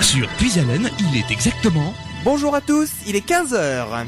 Sur Puis-Haleine, il est exactement... Bonjour à tous, il est 15h.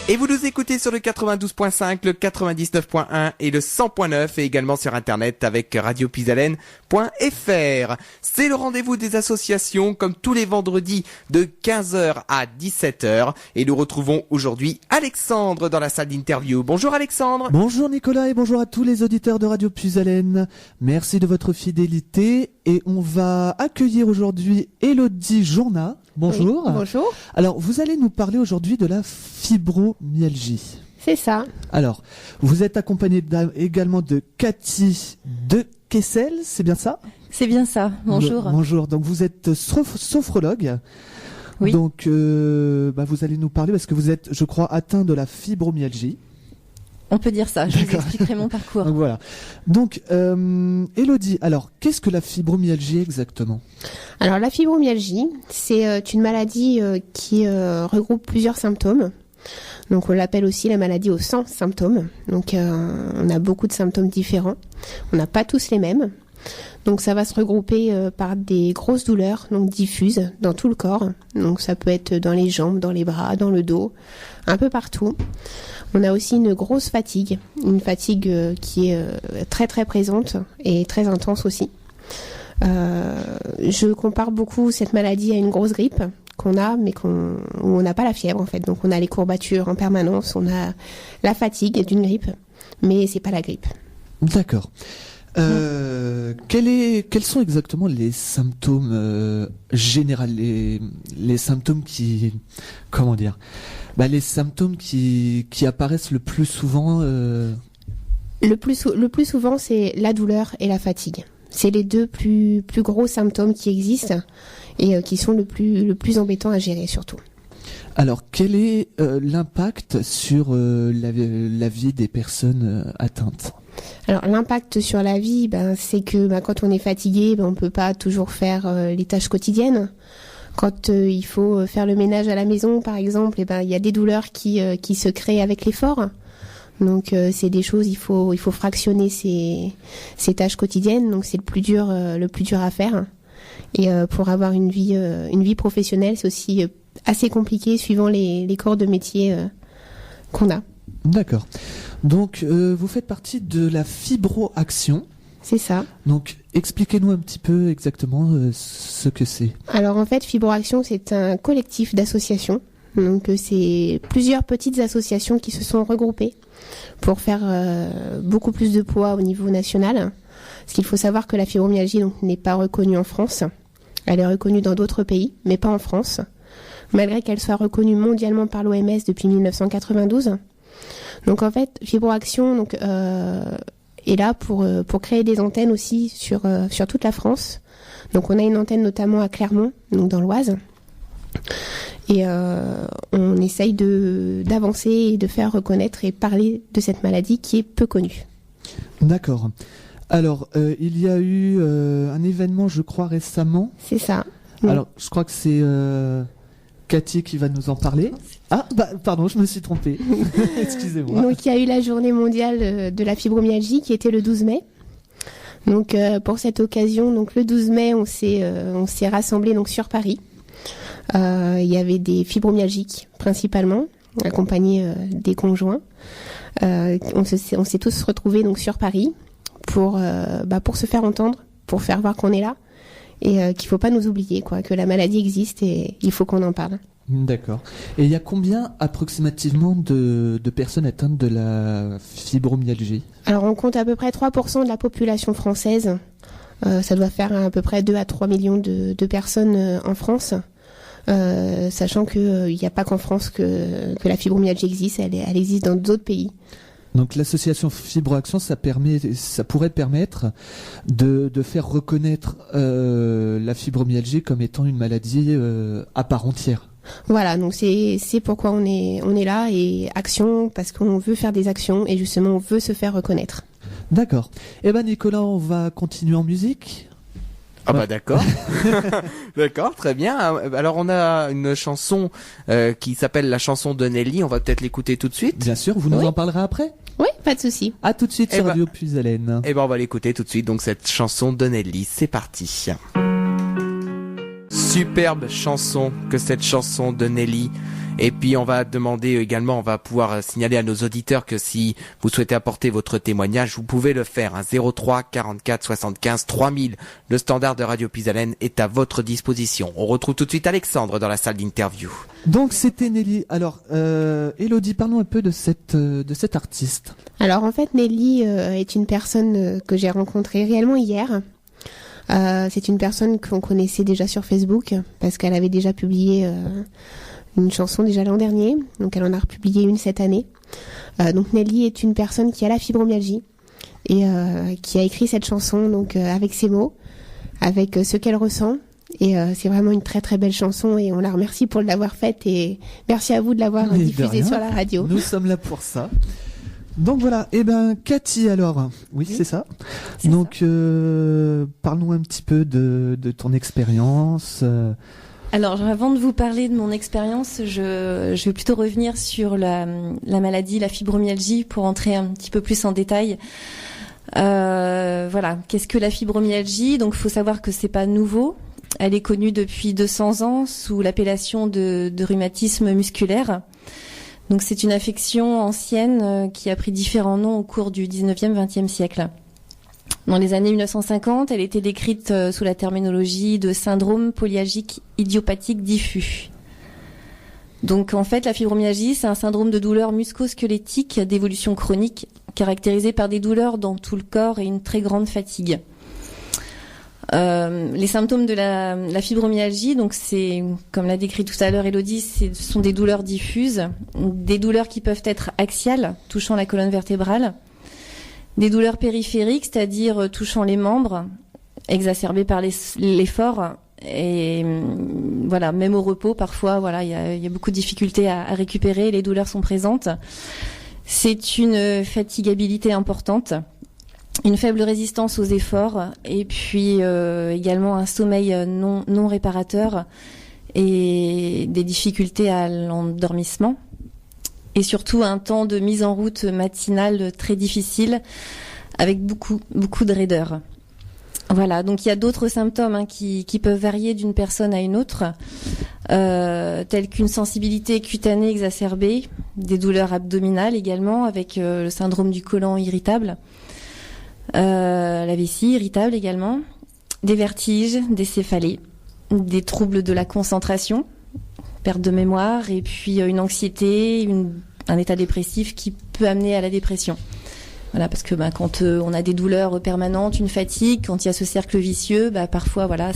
Et vous nous écoutez sur le 92.5, le 99.1 et le 100.9 et également sur internet avec radiopuisalène.fr. C'est le rendez-vous des associations comme tous les vendredis de 15h à 17h et nous retrouvons aujourd'hui Alexandre dans la salle d'interview. Bonjour Alexandre. Bonjour Nicolas et bonjour à tous les auditeurs de Radio Puis-Haleine. Merci de votre fidélité et on va accueillir aujourd'hui Élodie Journa. Bonjour. Oui, bonjour. Alors, vous allez nous parler aujourd'hui de la fibromyalgie. C'est ça. Alors, vous êtes accompagné également de Cathy de Kessel, c'est bien ça? C'est bien ça. Bonjour. Bonjour. Donc, vous êtes sophrologue. Oui. Donc, vous allez nous parler parce que vous êtes, je crois, atteint de la fibromyalgie. On peut dire ça, je vous expliquerai mon parcours. Donc voilà. Donc, Élodie, alors, qu'est-ce que la fibromyalgie exactement? Alors la fibromyalgie, c'est une maladie qui regroupe plusieurs symptômes. Donc on l'appelle aussi la maladie aux 100 symptômes. Donc on a beaucoup de symptômes différents. On n'a pas tous les mêmes. Donc ça va se regrouper par des grosses douleurs, donc diffuses dans tout le corps. Donc ça peut être dans les jambes, dans les bras, dans le dos, un peu partout. On a aussi une grosse fatigue, une fatigue qui est très très présente et très intense aussi. Je compare beaucoup cette maladie à une grosse grippe qu'on a, mais où on n'a pas la fièvre en fait. Donc on a les courbatures en permanence, on a la fatigue d'une grippe, mais c'est pas la grippe. D'accord. Quels sont exactement les symptômes généraux, les symptômes qui, comment dire, les symptômes qui apparaissent le plus souvent Le plus souvent, c'est la douleur et la fatigue. C'est les deux plus gros symptômes qui existent et qui sont le plus embêtants à gérer surtout. Alors, quel est l'impact sur la vie des personnes atteintes? Alors, l'impact sur la vie, c'est que quand on est fatigué, on peut pas toujours faire les tâches quotidiennes. Quand il faut faire le ménage à la maison, par exemple, il y a des douleurs qui se créent avec l'effort. Donc c'est des choses, il faut fractionner ces tâches quotidiennes. Donc c'est le plus dur à faire. Et pour avoir une vie professionnelle, c'est aussi assez compliqué suivant les corps de métier qu'on a. D'accord. Donc vous faites partie de la Fibro-Action. C'est ça. Donc expliquez-nous un petit peu exactement ce que c'est. Alors en fait, Fibro-Action, c'est un collectif d'associations. Donc c'est plusieurs petites associations qui se sont regroupées pour faire beaucoup plus de poids au niveau national. Parce qu'il faut savoir que la fibromyalgie n'est pas reconnue en France. Elle est reconnue dans d'autres pays, mais pas en France. Malgré qu'elle soit reconnue mondialement par l'OMS depuis 1992. Donc en fait, Fibro-Action est là pour créer des antennes aussi sur toute la France. Donc on a une antenne notamment à Clermont, donc dans l'Oise. Et on essaye d'avancer et de faire reconnaître et parler de cette maladie qui est peu connue. D'accord. Alors, il y a eu un événement, je crois, récemment. C'est ça. Alors, je crois que c'est Cathy qui va nous en parler. Ah, pardon, je me suis trompée. Excusez-moi. Donc, il y a eu la journée mondiale de la fibromyalgie qui était le 12 mai. Donc, pour cette occasion, donc le 12 mai, on s'est rassemblés donc sur Paris. Il y avait des fibromyalgiques principalement, accompagnés des conjoints. On s'est tous retrouvés donc sur Paris pour se faire entendre, pour faire voir qu'on est là et qu'il faut pas nous oublier, que la maladie existe et il faut qu'on en parle. D'accord. Et il y a combien approximativement de personnes atteintes de la fibromyalgie? Alors on compte à peu près 3% de la population française. Ça doit faire à peu près 2 à 3 millions de personnes en France. Sachant qu'il n'y a pas qu'en France que la fibromyalgie existe, elle existe dans d'autres pays. Donc l'association Fibro-Action, ça pourrait permettre de faire reconnaître la fibromyalgie comme étant une maladie à part entière. Voilà, donc c'est pourquoi on est là, et action parce qu'on veut faire des actions et justement on veut se faire reconnaître. D'accord. Eh ben Nicolas, on va continuer en musique. Ah d'accord. D'accord, très bien. Alors on a une chanson qui s'appelle la chanson de Nelly, on va peut-être l'écouter tout de suite. Bien sûr, vous nous en parlerez après. Oui, pas de souci. À tout de suite sur Radio Puisalène. Et ben on va l'écouter tout de suite, donc cette chanson de Nelly, c'est parti. Superbe chanson que cette chanson de Nelly. Et puis on va demander également, on va pouvoir signaler à nos auditeurs que si vous souhaitez apporter votre témoignage, vous pouvez le faire. 03 44 75 3000. Le standard de Radio Puisalène est à votre disposition. On retrouve tout de suite Alexandre dans la salle d'interview. Donc c'était Nelly. Alors Elodie, parlons un peu de cette artiste. Alors en fait, Nelly est une personne que j'ai rencontrée réellement hier. C'est une personne qu'on connaissait déjà sur Facebook parce qu'elle avait déjà publié une chanson déjà l'an dernier, donc elle en a republié une cette année. Donc Nelly est une personne qui a la fibromyalgie et qui a écrit cette chanson donc avec ses mots, avec ce qu'elle ressent. Et c'est vraiment une très très belle chanson et on la remercie pour l'avoir faite et merci à vous de l'avoir diffusée sur la radio. Nous sommes là pour ça. Donc voilà, Cathy alors, oui c'est ça. Donc parlons un petit peu de ton expérience. Alors avant de vous parler de mon expérience, je vais plutôt revenir sur la maladie, la fibromyalgie, pour entrer un petit peu plus en détail. Voilà, qu'est-ce que la fibromyalgie? Donc il faut savoir que c'est pas nouveau. Elle est connue depuis 200 ans sous l'appellation de rhumatisme musculaire. Donc c'est une affection ancienne qui a pris différents noms au cours du 19e, 20e siècle. Dans les années 1950, elle était décrite sous la terminologie de syndrome polyalgique idiopathique diffus. Donc en fait, la fibromyalgie, c'est un syndrome de douleur musculo-squelettique d'évolution chronique caractérisé par des douleurs dans tout le corps et une très grande fatigue. Les symptômes de la fibromyalgie, donc c'est, comme l'a décrit tout à l'heure Elodie, ce sont des douleurs diffuses, des douleurs qui peuvent être axiales, touchant la colonne vertébrale, des douleurs périphériques, c'est-à-dire touchant les membres, exacerbées par l'effort, et voilà, même au repos, parfois, voilà, il y a beaucoup de difficultés à récupérer, les douleurs sont présentes. C'est une fatigabilité importante. Une faible résistance aux efforts et puis également un sommeil non réparateur et des difficultés à l'endormissement et surtout un temps de mise en route matinale très difficile avec beaucoup de raideur. Voilà, donc il y a d'autres symptômes qui peuvent varier d'une personne à une autre, tels qu'une sensibilité cutanée exacerbée, des douleurs abdominales également avec le syndrome du côlon irritable. La vessie irritable également, des vertiges, des céphalées, des troubles de la concentration, perte de mémoire et puis une anxiété, un état dépressif qui peut amener à la dépression. Voilà, parce que quand on a des douleurs permanentes, une fatigue, quand il y a ce cercle vicieux, parfois voilà,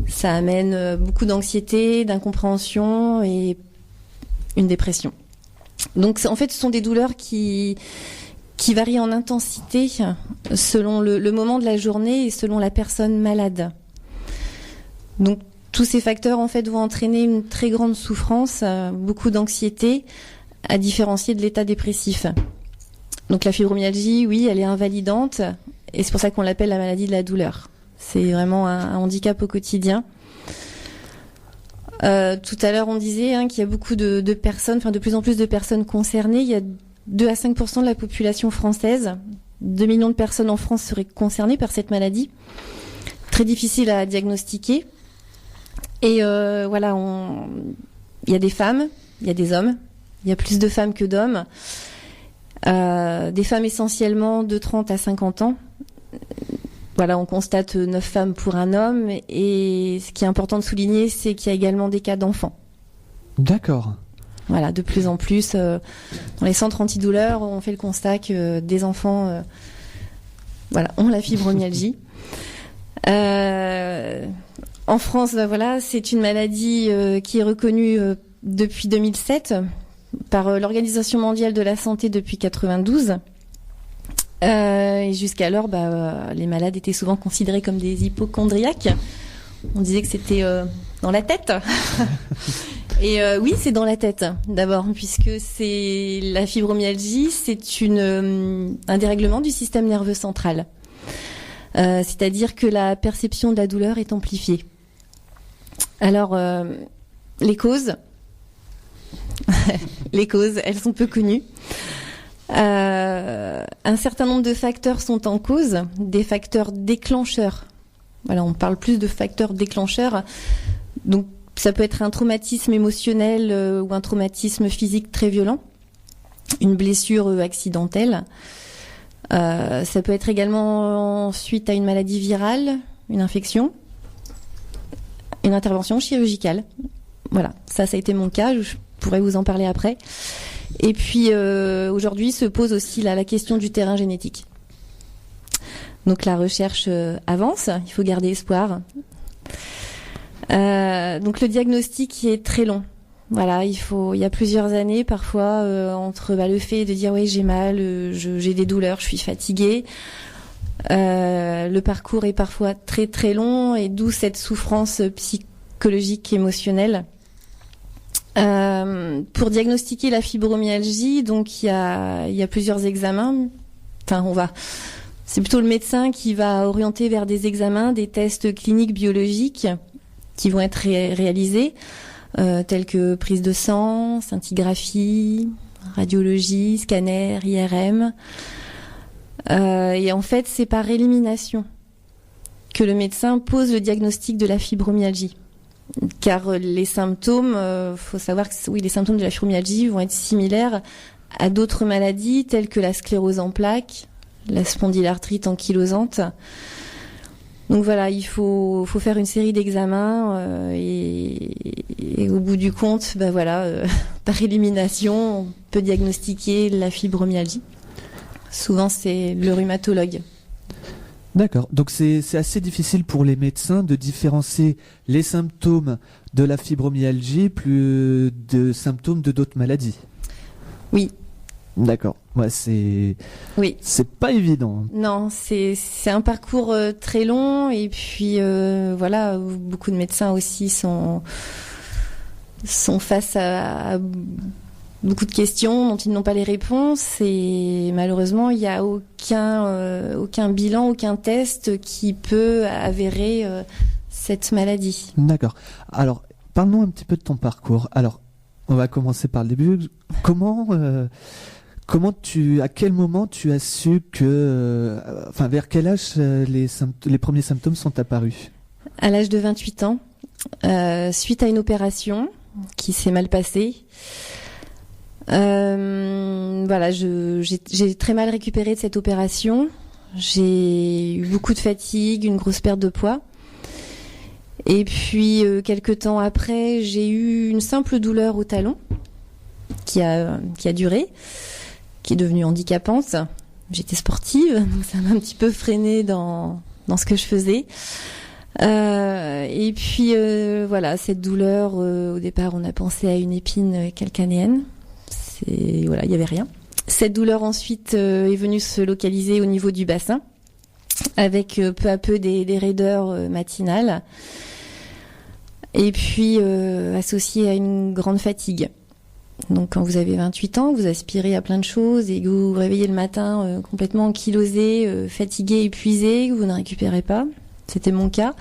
ça amène beaucoup d'anxiété, d'incompréhension et une dépression. Donc en fait, ce sont des douleurs qui varie en intensité selon le moment de la journée et selon la personne malade. Donc tous ces facteurs en fait vont entraîner une très grande souffrance, beaucoup d'anxiété, à différencier de l'état dépressif. Donc la fibromyalgie, oui, elle est invalidante et c'est pour ça qu'on l'appelle la maladie de la douleur. C'est vraiment un handicap au quotidien. Tout à l'heure, on disait qu'il y a beaucoup de personnes, de plus en plus de personnes concernées. Il y a 2 à 5% de la population française. 2 millions de personnes en France seraient concernées par cette maladie. Très difficile à diagnostiquer. Et voilà, il y a des femmes, il y a des hommes. Il y a plus de femmes que d'hommes. Des femmes essentiellement de 30 à 50 ans. Voilà, on constate 9 femmes pour un homme. Et ce qui est important de souligner, c'est qu'il y a également des cas d'enfants. D'accord. Voilà, de plus en plus, dans les centres antidouleurs, on fait le constat que des enfants ont la fibromyalgie. En France, voilà, c'est une maladie qui est reconnue depuis 2007 par l'Organisation mondiale de la santé depuis 92. Et jusqu'alors, les malades étaient souvent considérés comme des hypocondriaques. On disait que c'était dans la tête. Et oui, c'est dans la tête d'abord, puisque c'est la fibromyalgie, c'est un dérèglement du système nerveux central. C'est-à-dire que la perception de la douleur est amplifiée. Alors, les causes, elles sont peu connues. Un certain nombre de facteurs sont en cause, des facteurs déclencheurs. Voilà, on parle plus de facteurs déclencheurs. Donc, ça peut être un traumatisme émotionnel ou un traumatisme physique très violent, une blessure accidentelle. Ça peut être également suite à une maladie virale, une infection, une intervention chirurgicale. Voilà, ça a été mon cas, je pourrais vous en parler après. Et puis aujourd'hui se pose aussi la question du terrain génétique. Donc la recherche avance, il faut garder espoir. Donc le diagnostic est très long. Voilà, il y a plusieurs années parfois entre le fait de dire oui j'ai mal, j'ai des douleurs, je suis fatiguée. Le parcours est parfois très très long et d'où cette souffrance psychologique, émotionnelle. Pour diagnostiquer la fibromyalgie, donc il y a plusieurs examens. Enfin, c'est plutôt le médecin qui va orienter vers des examens, des tests cliniques biologiques qui vont être réalisés, tels que prise de sang, scintigraphie, radiologie, scanner, IRM. Et en fait, c'est par élimination que le médecin pose le diagnostic de la fibromyalgie. Car les symptômes, faut savoir que oui, les symptômes de la fibromyalgie vont être similaires à d'autres maladies telles que la sclérose en plaques, la spondylarthrite ankylosante. Donc voilà, il faut faire une série d'examens et au bout du compte, par élimination, on peut diagnostiquer la fibromyalgie. Souvent, c'est le rhumatologue. D'accord. Donc c'est assez difficile pour les médecins de différencier les symptômes de la fibromyalgie plus de symptômes de d'autres maladies. Oui. D'accord. Ouais, c'est pas évident. Non, c'est un parcours très long et puis beaucoup de médecins aussi sont face à beaucoup de questions dont ils n'ont pas les réponses et malheureusement il n'y a aucun bilan, aucun test qui peut avérer cette maladie. D'accord. Alors, parlons un petit peu de ton parcours. Alors, on va commencer par le début. À quel moment tu as su vers quel âge les premiers symptômes sont apparus? À l'âge de 28 ans, suite à une opération qui s'est mal passée. J'ai très mal récupéré de cette opération. J'ai eu beaucoup de fatigue, une grosse perte de poids. Et puis, quelques temps après, j'ai eu une simple douleur au talon qui a duré, qui est devenue handicapante. J'étais sportive, donc ça m'a un petit peu freinée dans ce que je faisais. Et puis, cette douleur, au départ, on a pensé à une épine calcanéenne. Il y avait rien. Cette douleur ensuite est venue se localiser au niveau du bassin, avec peu à peu des raideurs matinales, et puis associée à une grande fatigue. Donc quand vous avez 28 ans, vous aspirez à plein de choses et que vous vous réveillez le matin complètement ankylosé, fatigué, épuisé, que vous ne récupérez pas. C'était mon cas.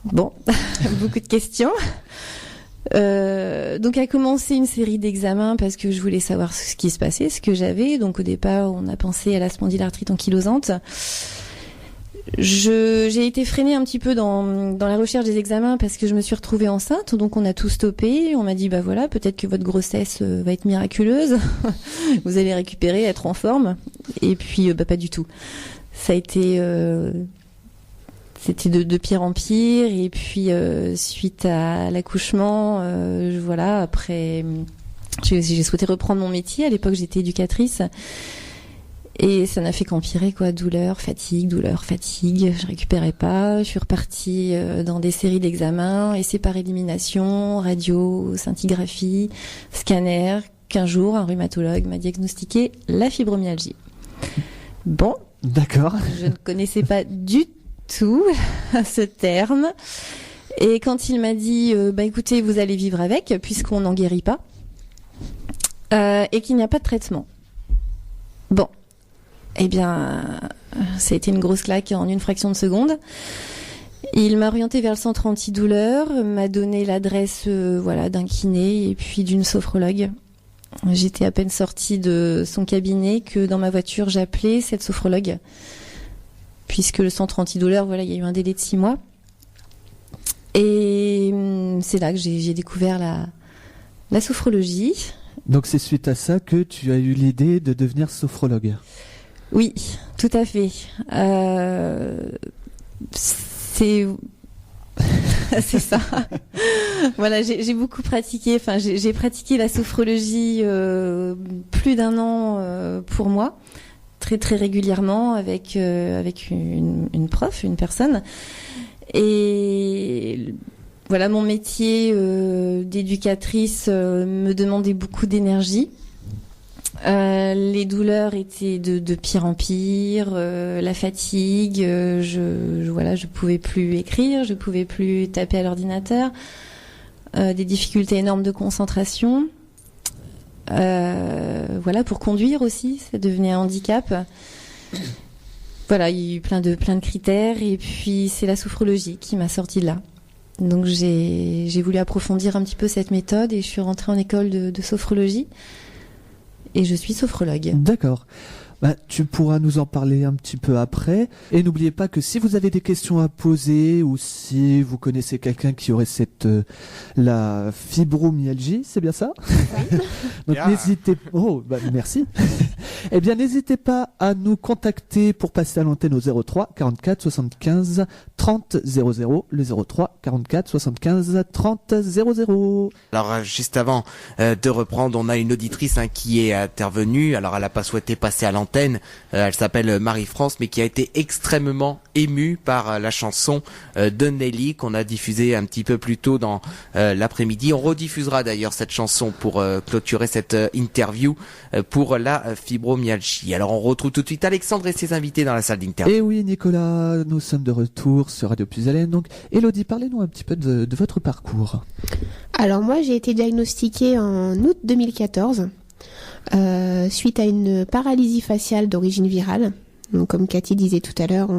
Bon, beaucoup de questions. Donc a commencé une série d'examens parce que je voulais savoir ce qui se passait, ce que j'avais. Donc au départ, on a pensé à la spondylarthrite ankylosante. J'ai été freinée un petit peu dans la recherche des examens parce que je me suis retrouvée enceinte. Donc on a tout stoppé. On m'a dit peut-être que votre grossesse va être miraculeuse. Vous allez récupérer, être en forme. Et puis pas du tout. Ça a été c'était de pire en pire et puis suite à l'accouchement, après j'ai souhaité reprendre mon métier. À l'époque, j'étais éducatrice et ça n'a fait qu'empirer douleur, fatigue, je récupérais pas. Je suis repartie dans des séries d'examens, essais par élimination, radio, scintigraphie, scanner. Qu'un jour, un rhumatologue m'a diagnostiqué la fibromyalgie. Bon, d'accord. Je ne connaissais pas du tout à ce terme et quand il m'a dit écoutez, vous allez vivre avec puisqu'on n'en guérit pas et qu'il n'y a pas de traitement. Bon, ça a été une grosse claque en une fraction de seconde. Il m'a orienté vers le centre antidouleur, m'a donné l'adresse d'un kiné et puis d'une sophrologue. J'étais à peine sortie de son cabinet que dans ma voiture, j'appelais cette sophrologue. Puisque le centre antidouleur, il y a eu un délai de 6 mois. Et c'est là que j'ai découvert la sophrologie. Donc c'est suite à ça que tu as eu l'idée de devenir sophrologue. Oui, tout à fait. C'est ça. Voilà, j'ai beaucoup pratiqué. Enfin, j'ai pratiqué la sophrologie plus d'1 an pour moi, très très régulièrement avec une prof, une personne. Et voilà, mon métier d'éducatrice me demandait beaucoup d'énergie. Les douleurs étaient de pire en pire, la fatigue, je pouvais plus écrire, je pouvais plus taper à l'ordinateur, des difficultés énormes de concentration. Pour conduire aussi, ça devenait un handicap. Voilà, il y a eu plein de critères et puis c'est la sophrologie qui m'a sortie de là. Donc j'ai voulu approfondir un petit peu cette méthode et je suis rentrée en école de sophrologie et je suis sophrologue. D'accord. Tu pourras nous en parler un petit peu après. Et n'oubliez pas que si vous avez des questions à poser ou si vous connaissez quelqu'un qui aurait la fibromyalgie, c'est bien ça? Oui. Donc n'hésitez... Oh, merci. Eh bien, n'hésitez pas à nous contacter pour passer à l'antenne au 03 44 75 30 00. Le 03 44 75 30 00. Alors, juste avant de reprendre, on a une auditrice qui est intervenue. Alors, elle n'a pas souhaité passer à l'antenne. Elle s'appelle Marie-France, mais qui a été extrêmement émue par la chanson de Nelly qu'on a diffusée un petit peu plus tôt dans l'après-midi. On rediffusera d'ailleurs cette chanson pour clôturer cette interview pour la fibromyalgie. Alors on retrouve tout de suite Alexandre et ses invités dans la salle d'interview. Et oui Nicolas, nous sommes de retour sur Radio Puisalène. Donc Elodie, parlez-nous un petit peu de votre parcours. Alors moi j'ai été diagnostiquée en août 2014 suite à une paralysie faciale d'origine virale. Donc comme Cathy disait tout à l'heure,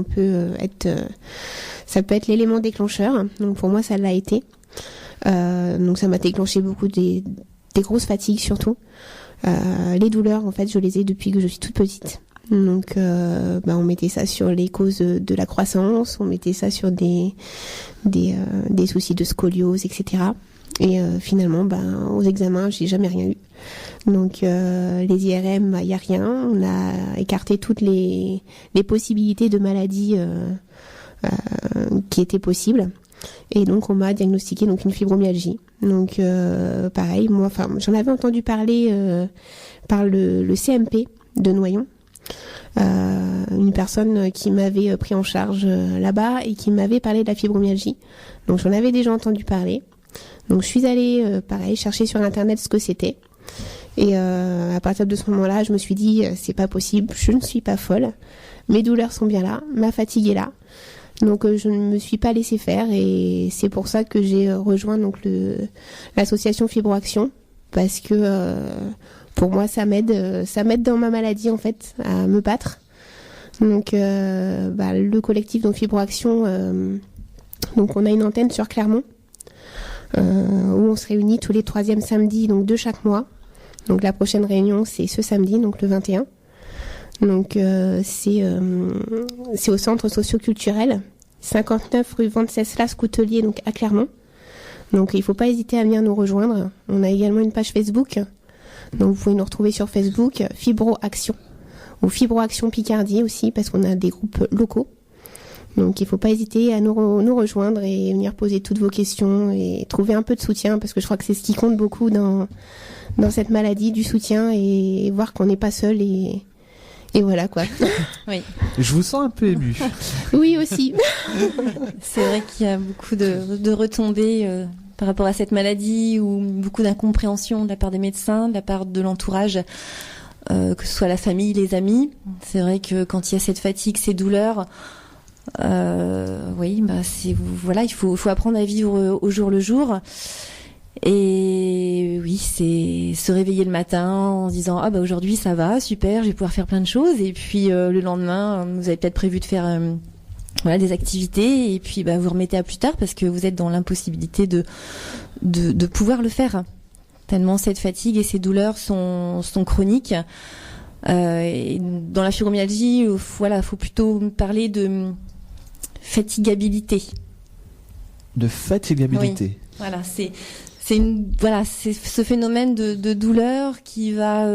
ça peut être l'élément déclencheur. Donc pour moi ça l'a été. Donc ça m'a déclenché beaucoup des grosses fatigues surtout. Les douleurs en fait je les ai depuis que je suis toute petite. Donc on mettait ça sur les causes de la croissance, on mettait ça sur des soucis de scoliose, etc. Et finalement aux examens j'ai jamais rien eu. Donc les IRM, il y a rien. On a écarté toutes les possibilités de maladies qui étaient possibles. Et donc on m'a diagnostiqué donc une fibromyalgie. Donc pareil, moi, j'en avais entendu parler par le CMP de Noyon, une personne qui m'avait pris en charge là-bas et qui m'avait parlé de la fibromyalgie. Donc j'en avais déjà entendu parler. Donc je suis allée chercher sur internet ce que c'était. Et à partir de ce moment-là, je me suis dit c'est pas possible, je ne suis pas folle. Mes douleurs sont bien là, ma fatigue est là. Donc je ne me suis pas laissée faire et c'est pour ça que j'ai rejoint donc l'association Fibroaction parce que pour moi ça m'aide dans ma maladie en fait à me battre. Donc le collectif donc Fibroaction, donc on a une antenne sur Clermont où on se réunit tous les 3e samedis donc de chaque mois. Donc la prochaine réunion c'est ce samedi donc le 21. Donc c'est au centre socio-culturel 59 rue Venceslas Coutelier donc à Clermont. Donc il faut pas hésiter à venir nous rejoindre. On a également une page Facebook. Donc vous pouvez nous retrouver sur Facebook Fibroaction ou Fibroaction Picardie aussi parce qu'on a des groupes locaux. Donc il faut pas hésiter à nous rejoindre et venir poser toutes vos questions et trouver un peu de soutien parce que je crois que c'est ce qui compte beaucoup dans cette maladie, du soutien et voir qu'on n'est pas seul et voilà quoi. Oui. Je vous sens un peu ému. Oui aussi. C'est vrai qu'il y a beaucoup de retombées par rapport à cette maladie ou beaucoup d'incompréhension de la part des médecins, de la part de l'entourage, que ce soit la famille, les amis. C'est vrai que quand il y a cette fatigue, ces douleurs, il faut apprendre à vivre au jour le jour. Et oui, c'est se réveiller le matin en se disant aujourd'hui ça va, super, je vais pouvoir faire plein de choses. Et puis le lendemain, vous avez peut-être prévu de faire des activités et puis vous remettez à plus tard parce que vous êtes dans l'impossibilité de pouvoir le faire. tellement cette fatigue et ces douleurs sont chroniques. Et dans la fibromyalgie, faut plutôt parler de fatigabilité. De fatigabilité. Oui. Voilà, c'est ce phénomène de douleur qui va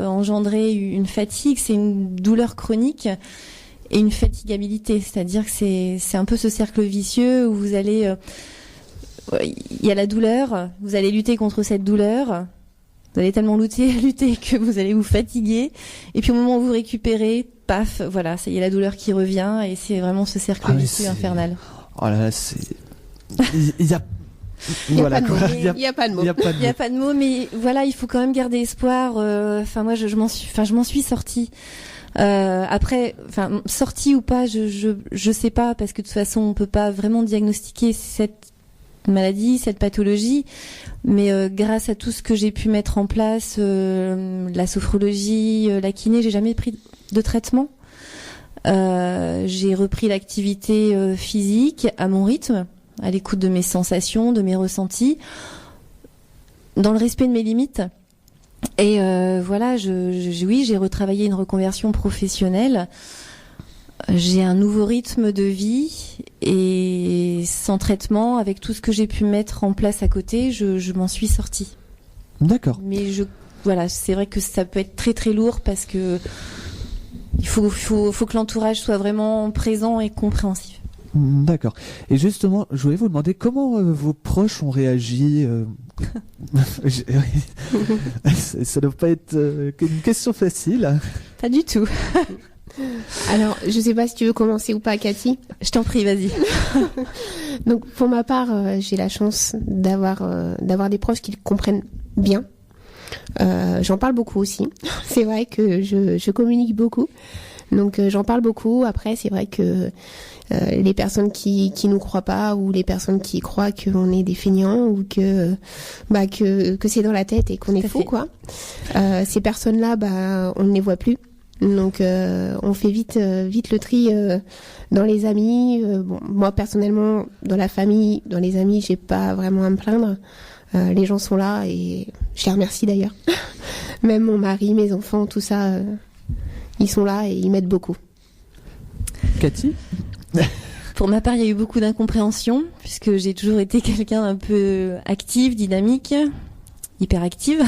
engendrer une fatigue. C'est une douleur chronique et une fatigabilité, c'est-à-dire que c'est un peu ce cercle vicieux où vous allez, il y a la douleur, vous allez lutter contre cette douleur. Vous allez tellement lutter que vous allez vous fatiguer. Et puis au moment où vous récupérez, paf, voilà, ça y est, la douleur qui revient. Et c'est vraiment ce cercle vicieux infernal. Oh là là, il y a... Il n'y a pas de mots. Il n'y a pas de mots, mais voilà, il faut quand même garder espoir. Enfin, moi, je m'en suis sortie. Après, enfin, sortie ou pas, je sais pas, parce que de toute façon, on peut pas vraiment diagnostiquer cette maladie, cette pathologie. Mais grâce à tout ce que j'ai pu mettre en place, la sophrologie, la kiné, j'ai jamais pris de traitement. J'ai repris l'activité physique à mon rythme, à l'écoute de mes sensations, de mes ressentis, dans le respect de mes limites. Et voilà, oui, j'ai retravaillé une reconversion professionnelle. J'ai un nouveau rythme de vie et sans traitement, avec tout ce que j'ai pu mettre en place à côté, je m'en suis sortie. D'accord. Mais voilà, c'est vrai que ça peut être très très lourd parce que il faut que l'entourage soit vraiment présent et compréhensif. D'accord. Et justement, je voulais vous demander comment vos proches ont réagi. Ça ne doit pas être une question facile. Pas du tout. Alors, je sais pas si tu veux commencer ou pas, Cathy. Je t'en prie, vas-y. Donc, pour ma part, j'ai la chance d'avoir des proches qui comprennent bien. J'en parle beaucoup aussi. C'est vrai que je communique beaucoup. Donc, j'en parle beaucoup. Après, c'est vrai que les personnes qui nous croient pas ou les personnes qui croient qu'on est des feignants ou que c'est dans la tête et qu'on est faux, quoi. Ces personnes-là, on ne les voit plus. Donc on fait vite le tri dans les amis. Bon, moi personnellement, dans la famille, dans les amis, j'ai pas vraiment à me plaindre. Les gens sont là et je les remercie d'ailleurs. Même mon mari, mes enfants, tout ça, ils sont là et ils m'aident beaucoup. Cathy ? Pour ma part, il y a eu beaucoup d'incompréhension puisque j'ai toujours été quelqu'un un peu actif, dynamique, hyperactive,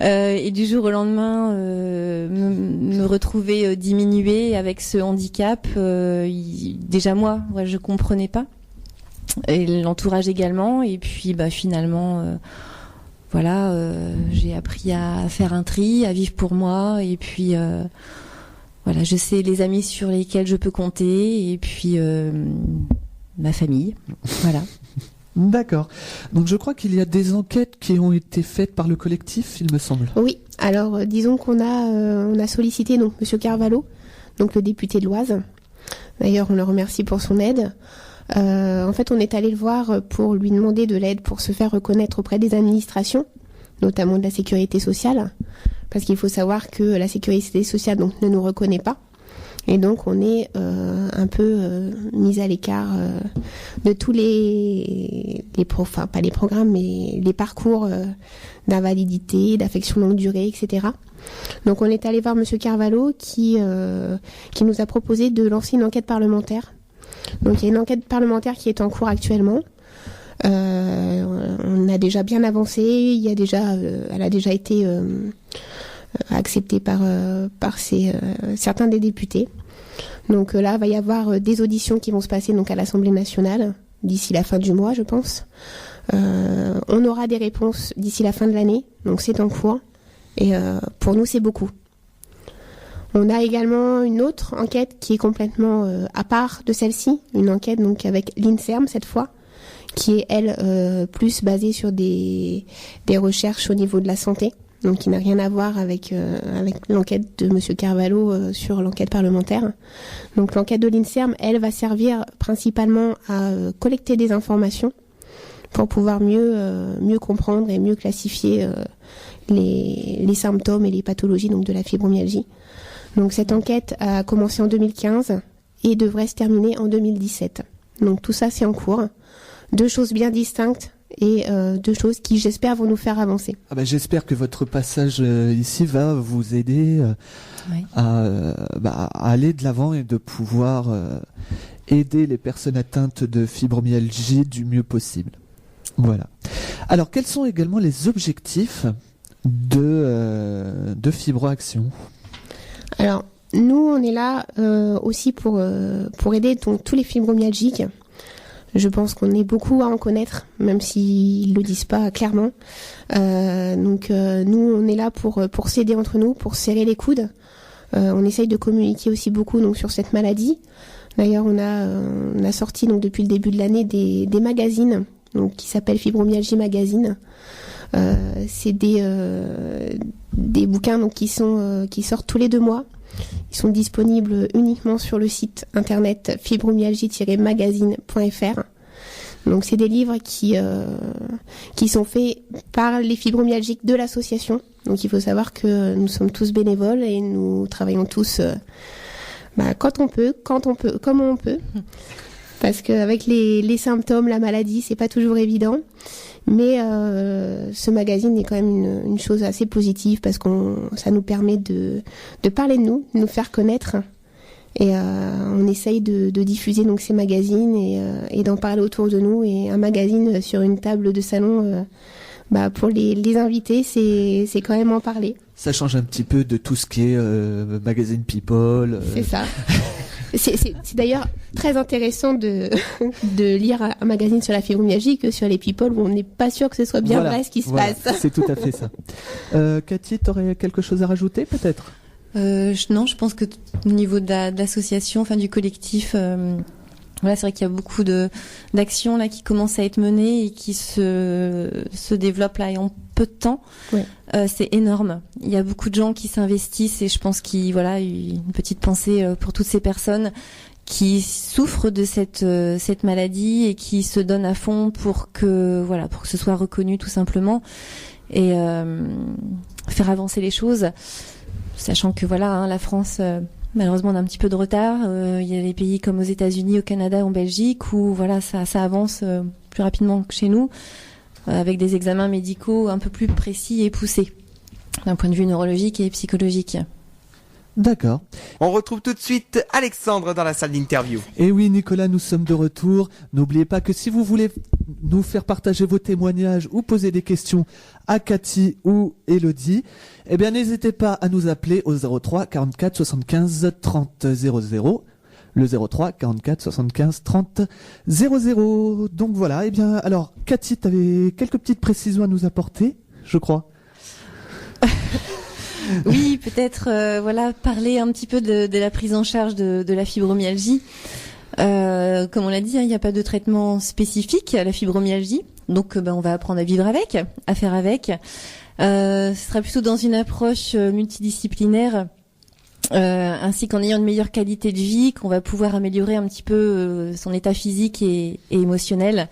et du jour au lendemain me retrouver diminuée avec ce handicap. Déjà moi, je comprenais pas, et l'entourage également. Et puis finalement, j'ai appris à faire un tri, à vivre pour moi. Et puis voilà, je sais les amis sur lesquels je peux compter, et puis ma famille. Voilà. D'accord. Donc je crois qu'il y a des enquêtes qui ont été faites par le collectif, il me semble. Oui. Alors disons qu'on a sollicité donc Monsieur Carvalho, donc le député de l'Oise. D'ailleurs, on le remercie pour son aide. En fait, on est allé le voir pour lui demander de l'aide pour se faire reconnaître auprès des administrations, notamment de la sécurité sociale, parce qu'il faut savoir que la sécurité sociale donc ne nous reconnaît pas. Et donc on est un peu mis à l'écart de tous pas les programmes, mais les parcours d'invalidité, d'affection longue durée, etc. Donc on est allé voir Monsieur Carvalho qui nous a proposé de lancer une enquête parlementaire. Donc il y a une enquête parlementaire qui est en cours actuellement. On a déjà bien avancé. Elle a déjà été acceptée par certains des députés. Donc là, il va y avoir des auditions qui vont se passer donc à l'Assemblée nationale d'ici la fin du mois, je pense. On aura des réponses d'ici la fin de l'année, donc c'est en cours. Et pour nous, c'est beaucoup. On a également une autre enquête qui est complètement à part de celle-ci, une enquête donc avec l'INSERM cette fois, qui est elle plus basée sur des recherches au niveau de la santé. Donc qui n'a rien à voir avec l'enquête de Monsieur Carvalho sur l'enquête parlementaire. Donc l'enquête de l'INSERM, elle va servir principalement à collecter des informations pour pouvoir mieux comprendre et mieux classifier les symptômes et les pathologies donc de la fibromyalgie. Donc cette enquête a commencé en 2015 et devrait se terminer en 2017. Donc tout ça c'est en cours. Deux choses bien distinctes et deux choses qui, j'espère, vont nous faire avancer. Ah ben, j'espère que votre passage ici va vous aider à aller de l'avant et de pouvoir aider les personnes atteintes de fibromyalgie du mieux possible. Voilà. Alors, quels sont également les objectifs de FibroAction ? Alors, nous, on est là aussi pour aider donc, tous les fibromyalgiques. Je pense qu'on est beaucoup à en connaître, même s'ils le disent pas clairement. Donc, nous, on est là pour s'aider entre nous, pour serrer les coudes. On essaye de communiquer aussi beaucoup donc sur cette maladie. D'ailleurs, on a sorti donc depuis le début de l'année des magazines donc qui s'appellent Fibromyalgie Magazine. C'est des bouquins donc qui sortent tous les 2 mois. Ils sont disponibles uniquement sur le site internet fibromyalgie-magazine.fr. Donc c'est des livres qui sont faits par les fibromyalgiques de l'association. Donc il faut savoir que nous sommes tous bénévoles et nous travaillons tous quand on peut, comme on peut. Parce qu'avec les symptômes, la maladie, c'est pas toujours évident. Mais ce magazine est quand même une chose assez positive parce ça nous permet de parler de nous faire connaître. Et on essaye de diffuser donc ces magazines et d'en parler autour de nous. Et un magazine sur une table de salon, pour les invités, c'est quand même en parler. Ça change un petit peu de tout ce qui est magazine People. C'est ça. C'est d'ailleurs très intéressant de lire un magazine sur la fibromyalgie que sur les People où on n'est pas sûr que ce soit bien vrai ce qui se passe. C'est tout à fait ça. Cathy, tu aurais quelque chose à rajouter peut-être ? Non, je pense que au niveau de l'association, enfin du collectif, c'est vrai qu'il y a beaucoup d'actions là qui commencent à être menées et qui se développent là en peu de temps. Ouais. C'est énorme. Il y a beaucoup de gens qui s'investissent et je pense une petite pensée pour toutes ces personnes qui souffrent de cette maladie et qui se donnent à fond pour que ce soit reconnu tout simplement et faire avancer les choses. Sachant que la France, malheureusement, on a un petit peu de retard. Il y a des pays comme aux États-Unis, au Canada, en Belgique, où ça avance plus rapidement que chez nous, avec des examens médicaux un peu plus précis et poussés, d'un point de vue neurologique et psychologique. D'accord. On retrouve tout de suite Alexandre dans la salle d'interview. Et oui, Nicolas, nous sommes de retour. N'oubliez pas que si vous voulez nous faire partager vos témoignages ou poser des questions à Cathy ou Elodie, n'hésitez pas à nous appeler au 03 44 75 30 00. Le 03 44 75 30 00. Donc voilà, alors Cathy, tu avais quelques petites précisions à nous apporter, je crois. Oui, peut-être parler un petit peu de la prise en charge de la fibromyalgie. Comme on l'a dit, il n'y a pas de traitement spécifique à la fibromyalgie, donc on va apprendre à vivre avec, à faire avec. Ce sera plutôt dans une approche multidisciplinaire, ainsi qu'en ayant une meilleure qualité de vie, qu'on va pouvoir améliorer un petit peu son état physique et émotionnel.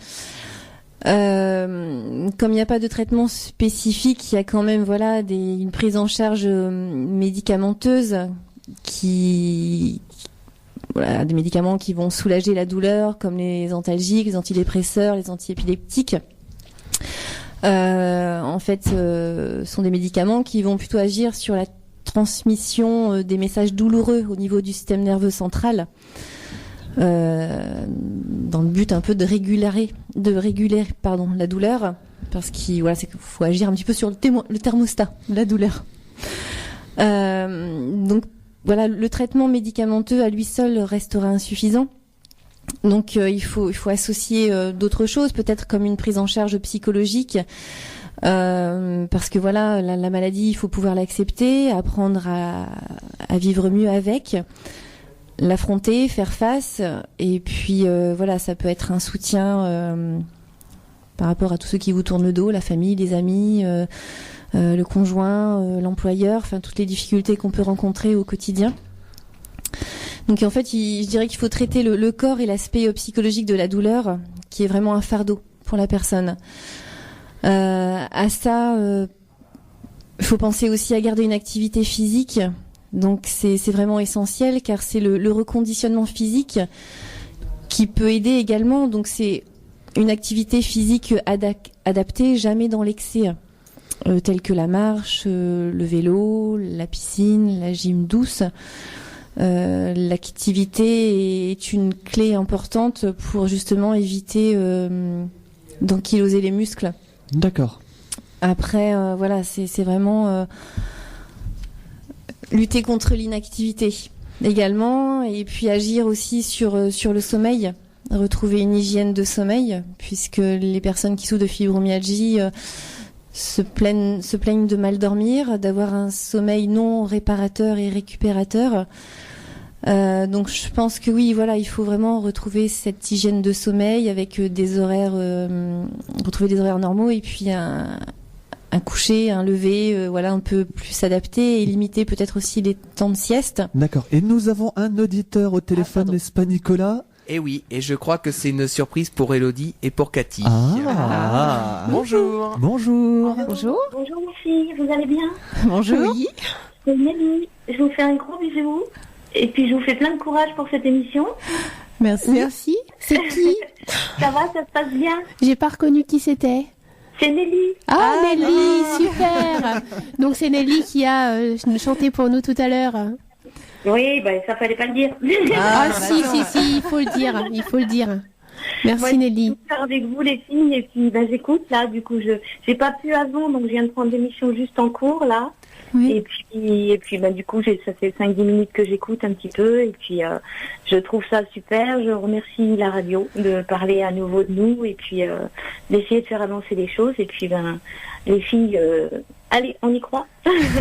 Comme il n'y a pas de traitement spécifique, il y a quand même une prise en charge médicamenteuse des médicaments qui vont soulager la douleur, comme les antalgiques, les antidépresseurs, les antiépileptiques. Sont des médicaments qui vont plutôt agir sur la transmission des messages douloureux au niveau du système nerveux central. Dans le but un peu de réguler la douleur, parce qu'il faut agir un petit peu sur le thermostat de la douleur. Le traitement médicamenteux à lui seul restera insuffisant. Donc il faut associer d'autres choses, peut-être comme une prise en charge psychologique, parce que la maladie, il faut pouvoir l'accepter, apprendre à vivre mieux avec. L'affronter, faire face, et puis ça peut être un soutien par rapport à tous ceux qui vous tournent le dos, la famille, les amis, le conjoint, l'employeur, toutes les difficultés qu'on peut rencontrer au quotidien. Donc je dirais qu'il faut traiter le corps et l'aspect psychologique de la douleur, qui est vraiment un fardeau pour la personne. À ça, il faut penser aussi à garder une activité physique. Donc c'est vraiment essentiel, car c'est le reconditionnement physique qui peut aider également. Donc c'est une activité physique adaptée, jamais dans l'excès, telle que la marche, le vélo, la piscine, la gym douce. L'activité est une clé importante pour justement éviter d'ankyloser les muscles. D'accord. Après, voilà, c'est vraiment lutter contre l'inactivité également, et puis agir aussi sur le sommeil, retrouver une hygiène de sommeil, puisque les personnes qui souffrent de fibromyalgie se plaignent de mal dormir, d'avoir un sommeil non réparateur et récupérateur. Donc je pense que oui, voilà, il faut vraiment retrouver cette hygiène de sommeil avec des horaires, retrouver des horaires normaux, et puis un coucher, un lever, voilà, un peu plus adapté, et limiter peut-être aussi les temps de sieste. D'accord. Et nous avons un auditeur au téléphone, n'est-ce pas, Nicolas? Et oui, et je crois que c'est une surprise pour Elodie et pour Cathy. Bonjour. Bonjour les filles, vous allez bien? Bonjour. Oui. C'est Nelly, je vous fais un gros bisou. Et puis je vous fais plein de courage pour cette émission. Merci. C'est qui? Ça va, ça se passe bien? J'ai pas reconnu qui c'était. C'est Nelly. Ah, Nelly, super. Donc c'est Nelly qui a chanté pour nous tout à l'heure. Oui, ça fallait pas le dire. Si, il faut le dire. Merci Nelly. Je vais faire avec vous les filles, et puis j'écoute là, du coup j'ai pas pu avant, donc je viens de prendre l'émission juste en cours là. Oui. Et puis du coup ça fait 5-10 minutes que j'écoute un petit peu, et puis je trouve ça super. Je remercie la radio de parler à nouveau de nous, et puis d'essayer de faire avancer les choses, et puis les filles, allez, on y croit.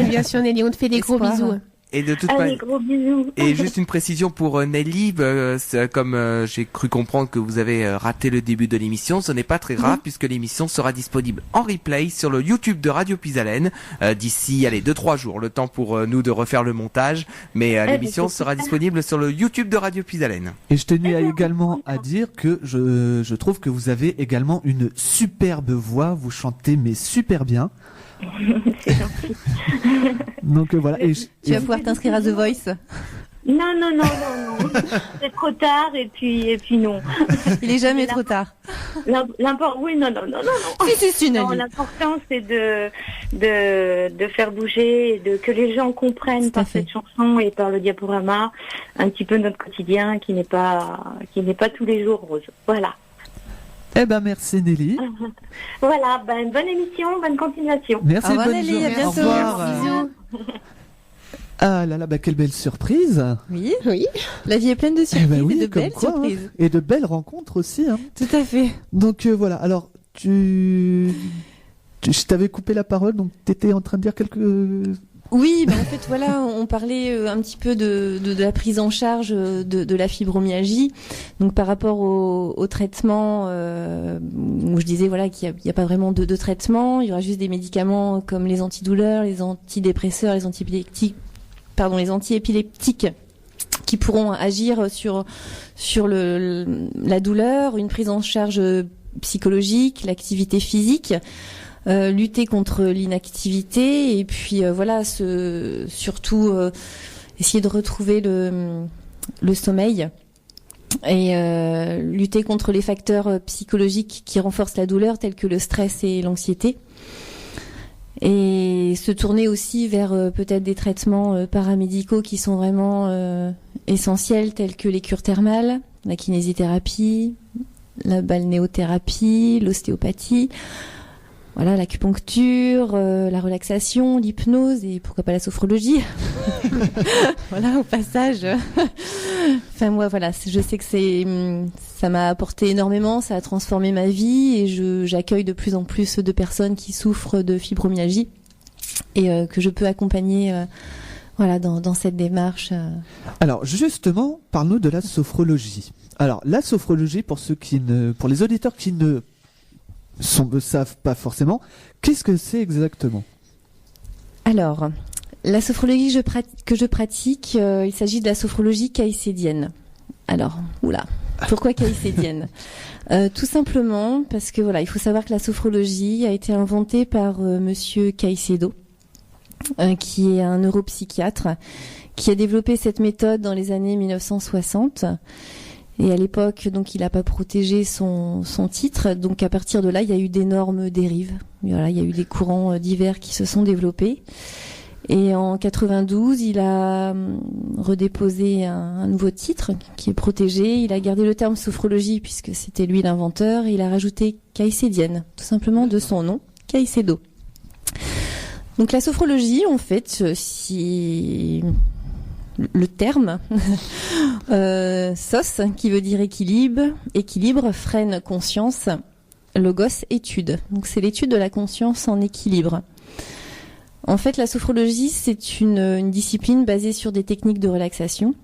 Bien sûr Nelly, on te fait des gros bisous. Et de toute Allez, gros bisous. Et juste une précision pour Nelly, comme j'ai cru comprendre que vous avez raté le début de l'émission, ce n'est pas très grave, puisque l'émission sera disponible en replay sur le YouTube de Radio Pisalène d'ici 2-3 jours, le temps pour nous de refaire le montage, mais l'émission sera disponible sur le YouTube de Radio Pisalène. Et je tenais également à dire que je trouve que vous avez également une superbe voix, vous chantez mais super bien. C'est gentil. Donc voilà. Et Tu vas pouvoir t'inscrire à The Voice. Non. C'est trop tard, et puis non. Il est jamais trop tard. L'important, oui, non. Non, l'important, c'est de faire bouger, et que les gens comprennent par cette chanson et par le diaporama un petit peu notre quotidien qui n'est pas tous les jours rose. Voilà. Eh ben merci Nelly. Voilà, bonne émission, bonne continuation. Merci, au revoir bonne Nelly, journée. à bientôt. Au revoir. Bisous. Ah là là, quelle belle surprise. Oui. La vie est pleine de surprises, et de belles surprises. Et de belles rencontres aussi. Tout à fait. Donc voilà, alors je t'avais coupé la parole, donc tu étais en train de dire quelques... Oui, en fait, voilà, on parlait un petit peu de la prise en charge de la fibromyalgie. Donc, par rapport au traitement, où je disais, voilà, qu'il n'y a pas vraiment de traitement. Il y aura juste des médicaments comme les antidouleurs, les antidépresseurs, les antiépileptiques qui pourront agir sur la douleur, une prise en charge psychologique, l'activité physique. Lutter contre l'inactivité, et puis surtout essayer de retrouver le sommeil, et lutter contre les facteurs psychologiques qui renforcent la douleur, tels que le stress et l'anxiété, et se tourner aussi vers peut-être des traitements paramédicaux qui sont vraiment essentiels, tels que les cures thermales, la kinésithérapie, la balnéothérapie, l'ostéopathie. Voilà, l'acupuncture, la relaxation, l'hypnose, et pourquoi pas la sophrologie. Voilà, au passage. Enfin, moi, voilà, je sais que ça m'a apporté énormément, ça a transformé ma vie, et j'accueille de plus en plus de personnes qui souffrent de fibromyalgie, et que je peux accompagner, dans cette démarche. Alors, justement, parle-nous de la sophrologie. Alors, la sophrologie, pour les auditeurs qui ne savent pas forcément, qu'est-ce que c'est exactement? Alors, la sophrologie que je pratique, il s'agit de la sophrologie caïcédienne. Alors, pourquoi caïcédienne? Tout simplement parce que il faut savoir que la sophrologie a été inventée par Monsieur Caicedo, qui est un neuropsychiatre, qui a développé cette méthode dans les années 1960. Et à l'époque, donc, il n'a pas protégé son titre. Donc, à partir de là, il y a eu d'énormes dérives. Voilà, il y a eu des courants divers qui se sont développés. Et en 92, il a redéposé un nouveau titre qui est protégé. Il a gardé le terme sophrologie puisque c'était lui l'inventeur. Et il a rajouté caïcédienne, tout simplement de son nom, Caicedo. Donc la sophrologie, en fait, si le terme sos, qui veut dire équilibre, freine conscience, logos étude. Donc c'est l'étude de la conscience en équilibre. En fait, la sophrologie, c'est une discipline basée sur des techniques de relaxation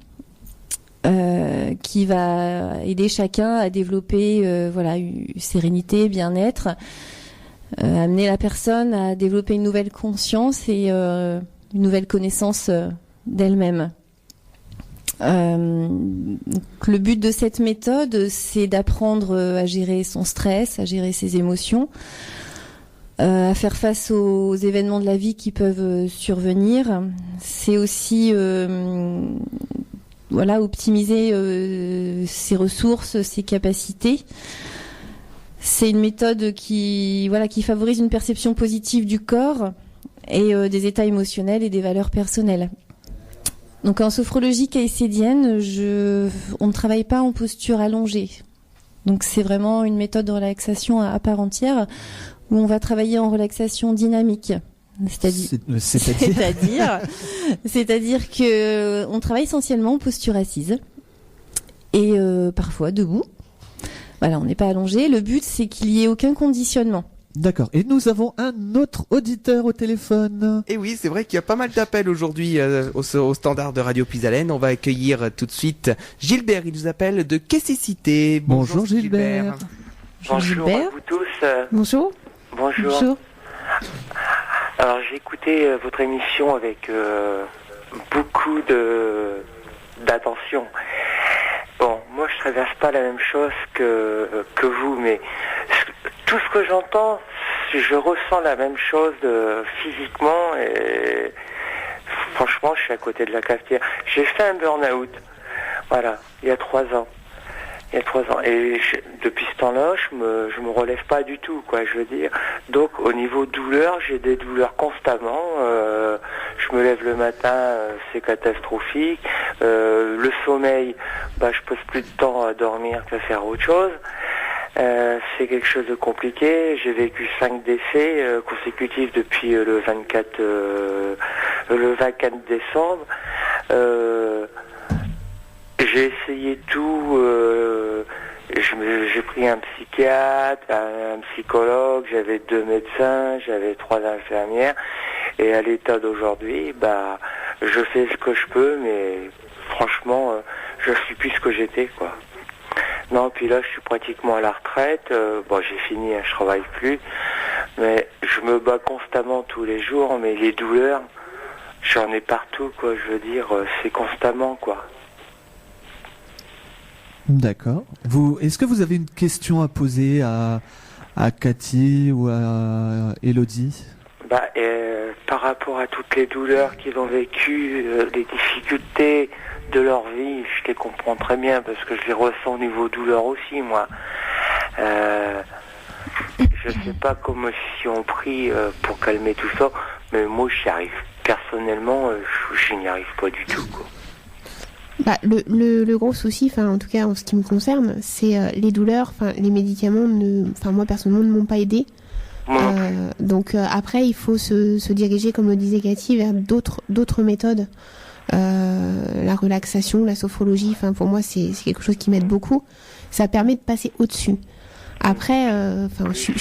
qui va aider chacun à développer une sérénité, bien-être, amener la personne à développer une nouvelle conscience et une nouvelle connaissance d'elle-même. Le but de cette méthode, c'est d'apprendre à gérer son stress, à gérer ses émotions, à faire face aux événements de la vie qui peuvent survenir. C'est aussi optimiser ses ressources, ses capacités. C'est une méthode qui favorise une perception positive du corps et des états émotionnels et des valeurs personnelles. Donc en sophrologie caïcédienne, on ne travaille pas en posture allongée. Donc c'est vraiment une méthode de relaxation à part entière où on va travailler en relaxation dynamique. C'est-à-dire que on travaille essentiellement en posture assise et parfois debout. Voilà, on n'est pas allongé. Le but, c'est qu'il n'y ait aucun conditionnement. D'accord. Et nous avons un autre auditeur au téléphone. Et oui, c'est vrai qu'il y a pas mal d'appels aujourd'hui au standard de Radio Pisalène. On va accueillir tout de suite Gilbert. Il nous appelle de Caissé-Cité. Bonjour Gilbert. Bonjour à vous tous. Bonjour. Bonjour. Alors j'ai écouté votre émission avec beaucoup d'attention. Bon, moi je traverse pas la même chose que vous, mais tout ce que j'entends, je ressens la même chose physiquement et franchement je suis à côté de la cafetière. J'ai fait un burn-out, voilà, il y a 3 ans. Et depuis ce temps-là, je me relève pas du tout, quoi, je veux dire. Donc au niveau douleur, j'ai des douleurs constamment. Je me lève le matin, c'est catastrophique. Le sommeil, je passe plus de temps à dormir qu'à faire autre chose. C'est quelque chose de compliqué. J'ai vécu 5 décès consécutifs depuis le 24 décembre. J'ai essayé tout. J'ai pris un psychiatre, un psychologue, j'avais 2 médecins, j'avais 3 infirmières. Et à l'état d'aujourd'hui, je fais ce que je peux, mais franchement, je suis plus ce que j'étais, quoi. Non, puis là, je suis pratiquement à la retraite. J'ai fini, je travaille plus. Mais je me bats constamment tous les jours, mais les douleurs, j'en ai partout, quoi. Je veux dire, c'est constamment, quoi. D'accord. Est-ce que vous avez une question à poser à Cathy ou à Elodie? Par rapport à toutes les douleurs qu'ils ont vécues, les difficultés de leur vie, je les comprends très bien parce que je les ressens au niveau douleur aussi, moi. Je sais pas comment si on prie pour calmer tout ça, mais moi j'y arrive. Personnellement, je n'y arrive pas du tout, quoi. Le gros souci, en tout cas en ce qui me concerne, c'est les douleurs. Les médicaments, moi personnellement, ne m'ont pas aidé. Donc après, il faut se diriger, comme le disait Cathy, vers d'autres méthodes. La relaxation, la sophrologie. Pour moi, c'est quelque chose qui m'aide beaucoup. Ça permet de passer au-dessus. Après, je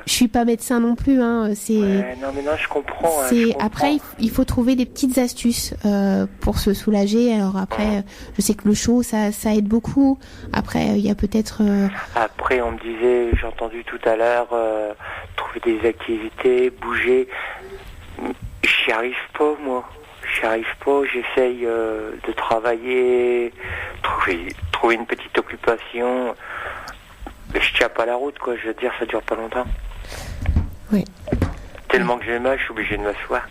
suis pas médecin non plus, hein. Je comprends. Après, il faut trouver des petites astuces pour se soulager. Alors après, je sais que le chaud, ça aide beaucoup. Après, il y a peut-être. Après, on me disait, j'ai entendu tout à l'heure, trouver des activités, bouger. J'y arrive pas, moi. J'essaye de travailler, trouver une petite occupation. Mais je tiens pas la route, quoi. Je veux dire, ça dure pas longtemps. Oui. Tellement que j'ai mal, je suis obligé de m'asseoir.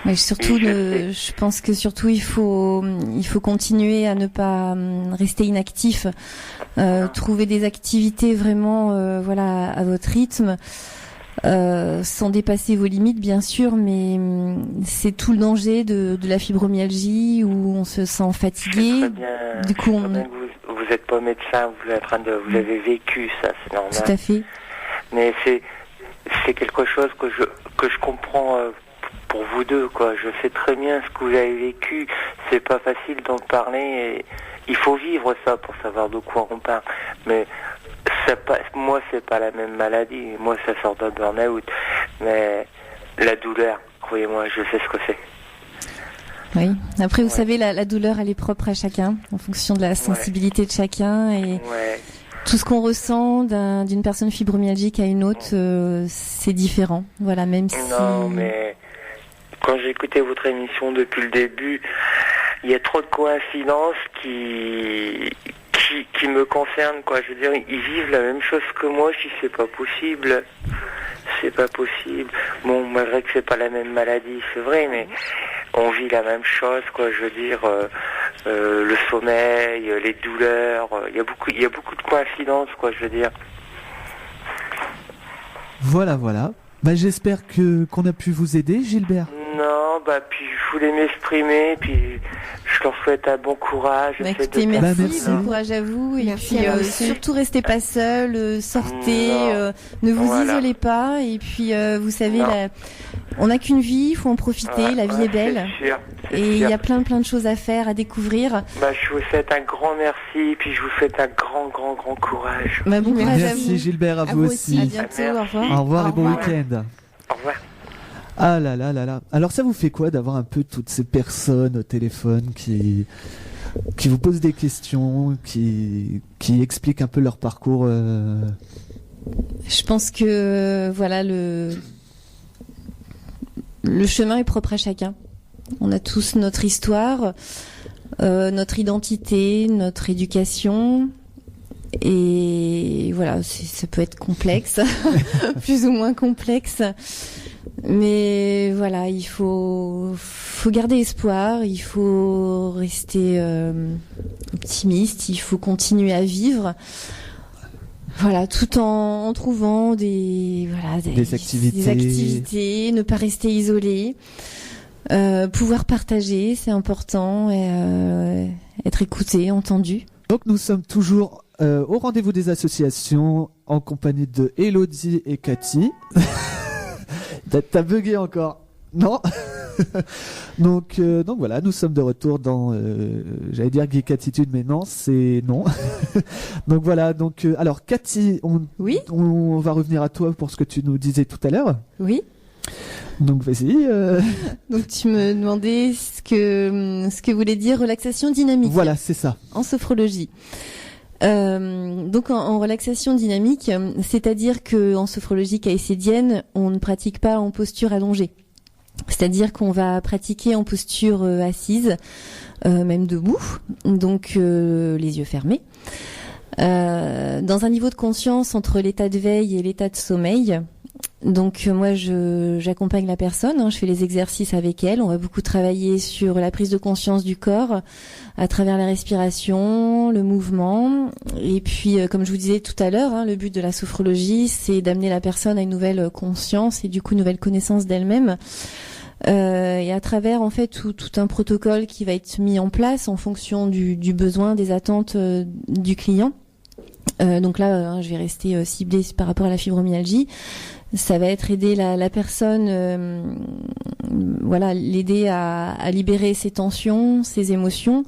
Mais surtout, je pense que surtout il faut continuer à ne pas rester inactif, trouver des activités vraiment à votre rythme, sans dépasser vos limites bien sûr, mais c'est tout le danger de la fibromyalgie où on se sent fatigué. Du coup, vous n'êtes pas médecin, vous avez vécu ça, c'est normal. Tout à fait. Mais c'est quelque chose que je comprends. Pour vous deux, quoi. Je sais très bien ce que vous avez vécu. C'est pas facile d'en parler. Et il faut vivre ça pour savoir de quoi on parle. Mais moi, c'est pas la même maladie. Moi, ça sort d'un burn-out. Mais la douleur, croyez-moi, je sais ce que c'est. Oui. Après, vous savez, la douleur, elle est propre à chacun, en fonction de la sensibilité de chacun. Et tout ce qu'on ressent d'une personne fibromyalgique à une autre, c'est différent. Voilà, même si... Non, mais... Quand j'ai écouté votre émission depuis le début, il y a trop de coïncidences qui me concernent, quoi. Je veux dire, ils vivent la même chose que moi, si c'est pas possible. C'est pas possible. Bon, malgré que c'est pas la même maladie, c'est vrai, mais on vit la même chose, quoi. Je veux dire, le sommeil, les douleurs, il y a beaucoup de coïncidences, quoi, je veux dire. Voilà. Bah, j'espère qu'on a pu vous aider, Gilbert. Non, puis je voulais m'exprimer, puis je leur souhaite un bon courage. Écoutez, merci, bon courage à vous, et puis surtout restez pas seul, sortez, ne vous isolez pas, et puis vous savez, on n'a qu'une vie, il faut en profiter, la vie est belle, et il y a plein de choses à faire, à découvrir. Je vous souhaite un grand merci, puis je vous souhaite un grand courage. Bon courage à vous. Merci Gilbert, à vous aussi. À bientôt, au revoir. Au revoir et bon week-end. Au revoir. Ah là. Alors ça vous fait quoi d'avoir un peu toutes ces personnes au téléphone qui vous posent des questions, qui expliquent un peu leur parcours Je pense que le chemin est propre à chacun. On a tous notre histoire, notre identité, notre éducation. Et voilà, ça peut être complexe, plus ou moins complexe. Mais voilà, il faut garder espoir, il faut rester optimiste, il faut continuer à vivre. Voilà, tout en trouvant des activités, ne pas rester isolé, pouvoir partager, c'est important, et être écouté, entendu. Donc nous sommes toujours au rendez-vous des associations en compagnie de Elodie et Cathy. T'as bugué encore? Non. Donc voilà, nous sommes de retour dans, j'allais dire Geek Attitude, mais non, c'est non. Donc voilà, alors Cathy, on va revenir à toi pour ce que tu nous disais tout à l'heure. Oui. Donc vas-y. Donc tu me demandais ce que voulait dire relaxation dynamique. Voilà, c'est ça. En sophrologie. Donc en relaxation dynamique, c'est-à-dire que en sophrologie caïcédienne, on ne pratique pas en posture allongée. C'est-à-dire qu'on va pratiquer en posture assise, même debout, donc les yeux fermés, dans un niveau de conscience entre l'état de veille et l'état de sommeil. Donc moi j'accompagne la personne, je fais les exercices avec elle, on va beaucoup travailler sur la prise de conscience du corps à travers la respiration, le mouvement, et puis comme je vous disais tout à l'heure, le but de la sophrologie c'est d'amener la personne à une nouvelle conscience et du coup une nouvelle connaissance d'elle-même. Et à travers en fait tout un protocole qui va être mis en place en fonction du besoin, des attentes du client. Donc là je vais rester ciblée par rapport à la fibromyalgie. Ça va être aider la personne, l'aider à libérer ses tensions, ses émotions,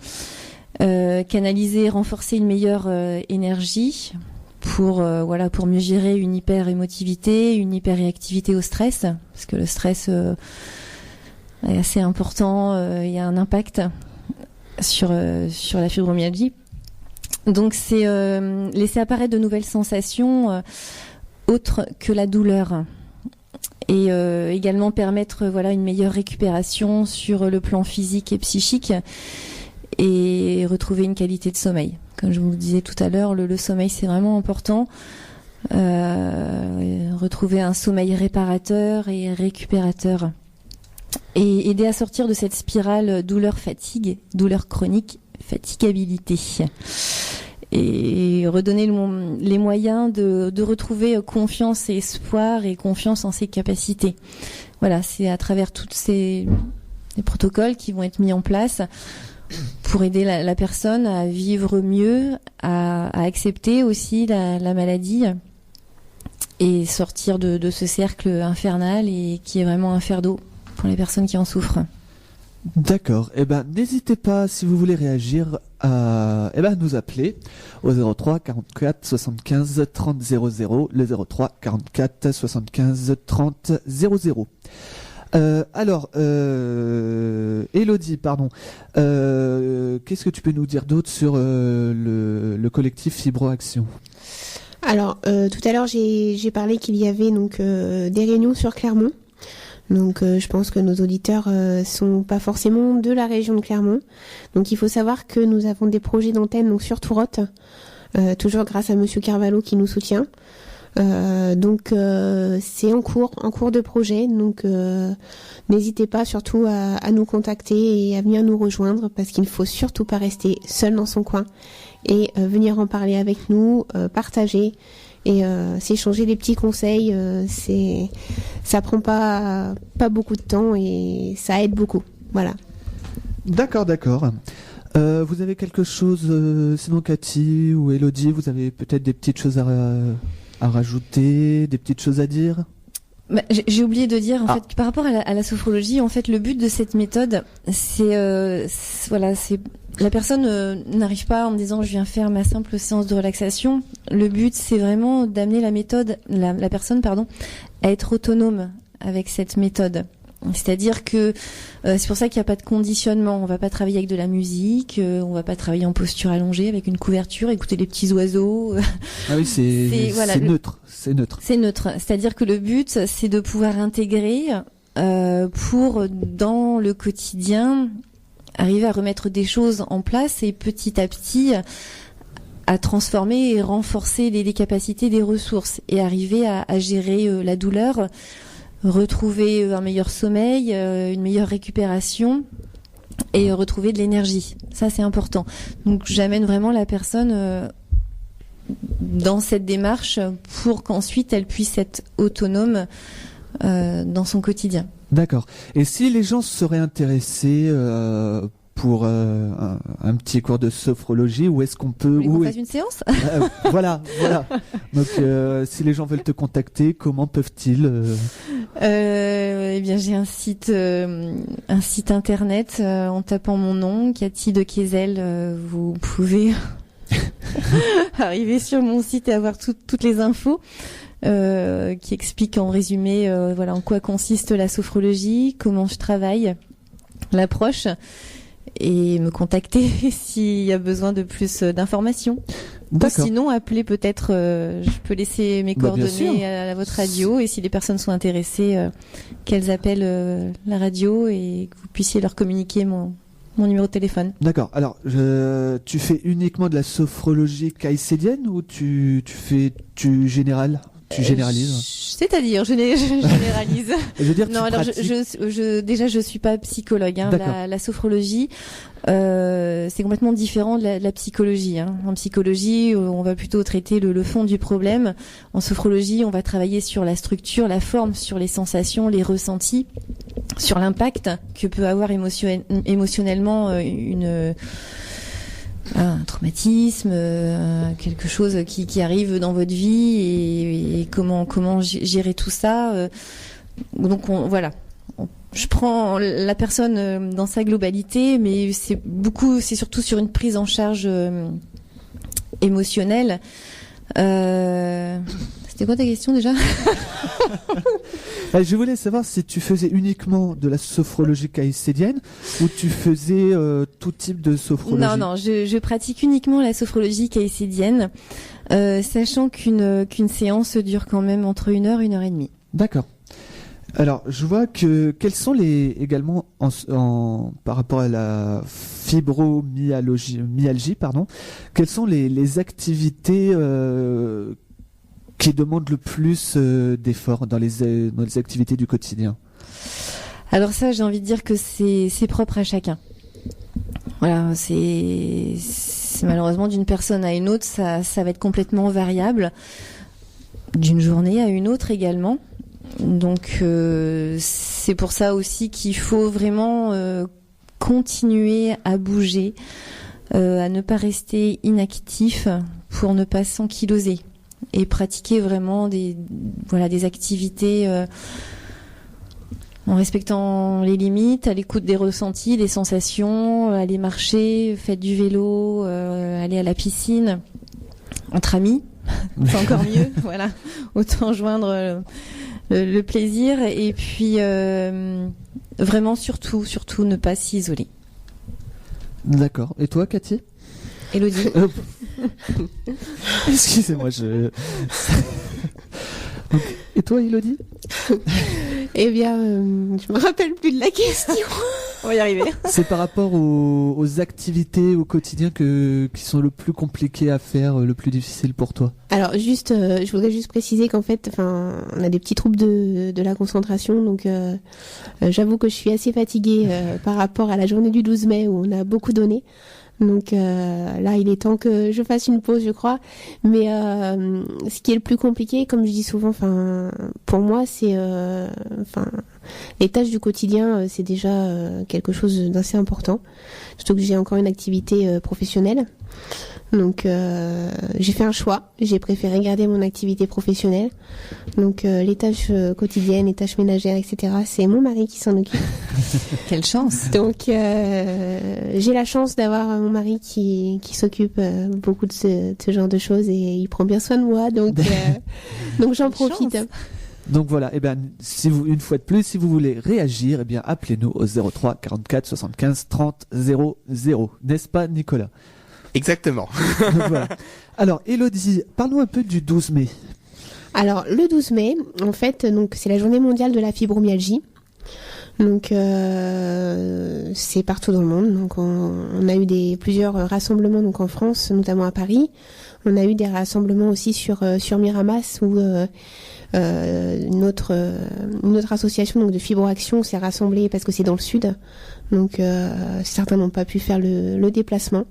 canaliser, renforcer une meilleure énergie pour mieux gérer une hyper-émotivité, une hyper-réactivité au stress, parce que le stress est assez important, il y a un impact sur la fibromyalgie. Donc c'est laisser apparaître de nouvelles sensations autre que la douleur et également permettre une meilleure récupération sur le plan physique et psychique et retrouver une qualité de sommeil. Comme je vous disais tout à l'heure, le sommeil c'est vraiment important. Retrouver un sommeil réparateur et récupérateur. et aider à sortir de cette spirale douleur-fatigue, douleur chronique, fatigabilité. Et redonner les moyens de retrouver confiance et espoir et confiance en ses capacités. Voilà, c'est à travers toutes ces protocoles qui vont être mis en place pour aider la personne à vivre mieux, à accepter aussi la maladie et sortir de ce cercle infernal et qui est vraiment un fardeau pour les personnes qui en souffrent. D'accord. N'hésitez pas, si vous voulez réagir, à nous appeler au 03 44 75 30 00, le 03 44 75 30 00. Élodie, pardon. Qu'est-ce que tu peux nous dire d'autre sur le collectif Fibroaction ? Alors, tout à l'heure, j'ai parlé qu'il y avait donc des réunions sur Clermont. Donc je pense que nos auditeurs sont pas forcément de la région de Clermont. Donc il faut savoir que nous avons des projets d'antenne donc sur Tourotte, toujours grâce à Monsieur Carvalho qui nous soutient. Donc c'est en cours de projet. Donc n'hésitez pas surtout à nous contacter et à venir nous rejoindre parce qu'il ne faut surtout pas rester seul dans son coin et venir en parler avec nous, partager. Et s'échanger des petits conseils, ça prend pas beaucoup de temps et ça aide beaucoup. Voilà. D'accord. Vous avez quelque chose, sinon Cathy ou Élodie, vous avez peut-être des petites choses à rajouter, des petites choses à dire ? J'ai oublié de dire en fait que par rapport à la sophrologie, en fait, le but de cette méthode, c'est la personne n'arrive pas en me disant je viens faire ma simple séance de relaxation. Le but, c'est vraiment d'amener la personne à être autonome avec cette méthode. C'est-à-dire que c'est pour ça qu'il n'y a pas de conditionnement. On va pas travailler avec de la musique, on va pas travailler en posture allongée avec une couverture, écouter les petits oiseaux. Ah oui, c'est neutre. C'est neutre. C'est neutre. C'est-à-dire que le but, c'est de pouvoir intégrer pour dans le quotidien arriver à remettre des choses en place et petit à petit à transformer et renforcer les capacités des ressources et arriver à gérer la douleur, retrouver un meilleur sommeil, une meilleure récupération et retrouver de l'énergie. Ça, c'est important. Donc, j'amène vraiment la personne dans cette démarche pour qu'ensuite elle puisse être autonome dans son quotidien. D'accord. Et si les gens seraient intéressés pour un petit cours de sophrologie, où est-ce qu'on peut... Vous fasse une séance Voilà. Donc, si les gens veulent te contacter, comment peuvent-ils Eh bien, j'ai un site internet en tapant mon nom, Cathy de Kayzel. Vous pouvez arriver sur mon site et avoir toutes les infos. Qui explique en résumé en quoi consiste la sophrologie, comment je travaille, l'approche, et me contacter s'il y a besoin de plus d'informations. Ou sinon, appeler peut-être, je peux laisser mes coordonnées à votre radio, et si les personnes sont intéressées, qu'elles appellent la radio et que vous puissiez leur communiquer mon numéro de téléphone. D'accord. Alors, tu fais uniquement de la sophrologie caïcédienne ou tu généralises? Tu généralises C'est-à-dire, je généralise. Je veux dire, non, alors je suis pas psychologue. La sophrologie, c'est complètement différent de la psychologie. En psychologie, on va plutôt traiter le fond du problème. En sophrologie, on va travailler sur la structure, la forme, sur les sensations, les ressentis, sur l'impact que peut avoir émotionnellement un traumatisme, quelque chose qui arrive dans votre vie et comment gérer tout ça. Donc je prends la personne dans sa globalité, mais c'est surtout sur une prise en charge émotionnelle. C'était quoi ta question déjà? Je voulais savoir si tu faisais uniquement de la sophrologie caïcédienne ou tu faisais tout type de sophrologie. Non, je pratique uniquement la sophrologie caïcédienne, sachant qu'une séance dure quand même entre 1 heure et 1 heure et demie. D'accord. Alors, je vois que quels sont également par rapport à la fibromyalgie, quelles sont les activités qui demandent le plus d'efforts dans les activités du quotidien? Alors ça, j'ai envie de dire que c'est propre à chacun. Voilà, c'est malheureusement d'une personne à une autre, ça va être complètement variable, d'une journée à une autre également. Donc c'est pour ça aussi qu'il faut vraiment continuer à bouger, à ne pas rester inactif pour ne pas s'ankyloser et pratiquer vraiment des activités en respectant les limites, à l'écoute des ressentis, des sensations, aller marcher, faites du vélo, aller à la piscine, entre amis, c'est encore mieux, voilà, autant joindre le plaisir et puis vraiment surtout ne pas s'isoler. D'accord. Et toi, Cathy ? Élodie. Excusez-moi, Et toi, Élodie ? Eh bien, je me rappelle plus de la question. On va y arriver. C'est par rapport aux activités au quotidien qui sont le plus compliquées à faire, le plus difficile pour toi. Alors juste, je voudrais juste préciser qu'en fait, on a des petits troubles de la concentration, donc j'avoue que je suis assez fatiguée par rapport à la journée du 12 mai où on a beaucoup donné. Donc là, il est temps que je fasse une pause, je crois. Mais ce qui est le plus compliqué, comme je dis souvent, pour moi, c'est, les tâches du quotidien, c'est déjà quelque chose d'assez important. Surtout que j'ai encore une activité professionnelle. Donc j'ai fait un choix. J'ai préféré garder mon activité professionnelle. Donc les tâches quotidiennes, les tâches ménagères, etc. C'est mon mari qui s'en occupe. Quelle chance. Donc j'ai la chance d'avoir mon mari qui s'occupe beaucoup de ce genre de choses et il prend bien soin de moi. Donc j'en profite. Chance. Donc voilà, une fois de plus, si vous voulez réagir, appelez-nous au 03 44 75 30 00. N'est-ce pas, Nicolas ? Exactement. Donc, voilà. Alors, Élodie, parle-nous un peu du 12 mai. Alors, le 12 mai, en fait, donc c'est la journée mondiale de la fibromyalgie. Donc, c'est partout dans le monde. Donc, on a eu plusieurs rassemblements donc en France, notamment à Paris. On a eu des rassemblements aussi sur Miramas où une autre association donc de Fibroaction s'est rassemblée parce que c'est dans le sud. Donc, certains n'ont pas pu faire le déplacement.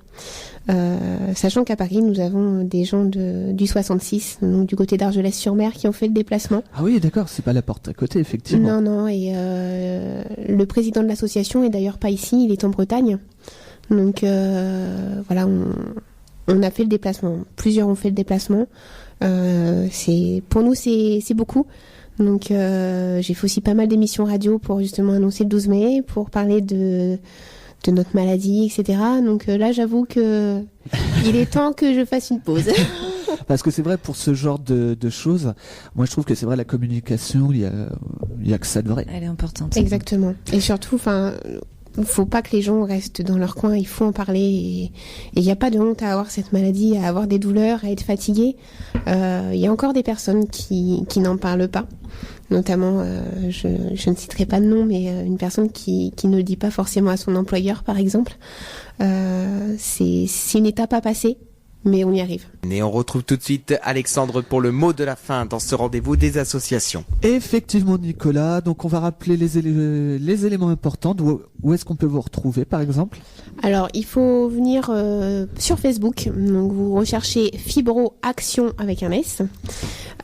Sachant qu'à Paris, nous avons des gens du 66, donc du côté d'Argelès-sur-Mer, qui ont fait le déplacement. Ah oui, d'accord, c'est pas la porte à côté, effectivement. Non, et le président de l'association est d'ailleurs pas ici, il est en Bretagne. Donc voilà, on a fait le déplacement. Plusieurs ont fait le déplacement. Pour nous, c'est beaucoup. Donc j'ai fait aussi pas mal d'émissions radio pour justement annoncer le 12 mai, pour parler de notre maladie, etc. Donc là, j'avoue que il est temps que je fasse une pause. Parce que c'est vrai, pour ce genre de choses, moi je trouve que c'est vrai, la communication, il y a que ça de vrai. Elle est importante. Exactement. Et surtout, il faut pas que les gens restent dans leur coin, il faut en parler. Et il n'y a pas de honte à avoir cette maladie, à avoir des douleurs, à être fatigué. Il y a encore des personnes qui n'en parlent pas. Notamment, je ne citerai pas de nom, mais une personne qui ne le dit pas forcément à son employeur, par exemple. C'est une étape à passer, mais on y arrive. Et on retrouve tout de suite Alexandre pour le mot de la fin dans ce rendez-vous des associations. Effectivement, Nicolas. Donc, on va rappeler les éléments importants. Où est-ce qu'on peut vous retrouver, par exemple ? Alors, il faut venir sur Facebook. Donc, vous recherchez Fibroaction avec un S.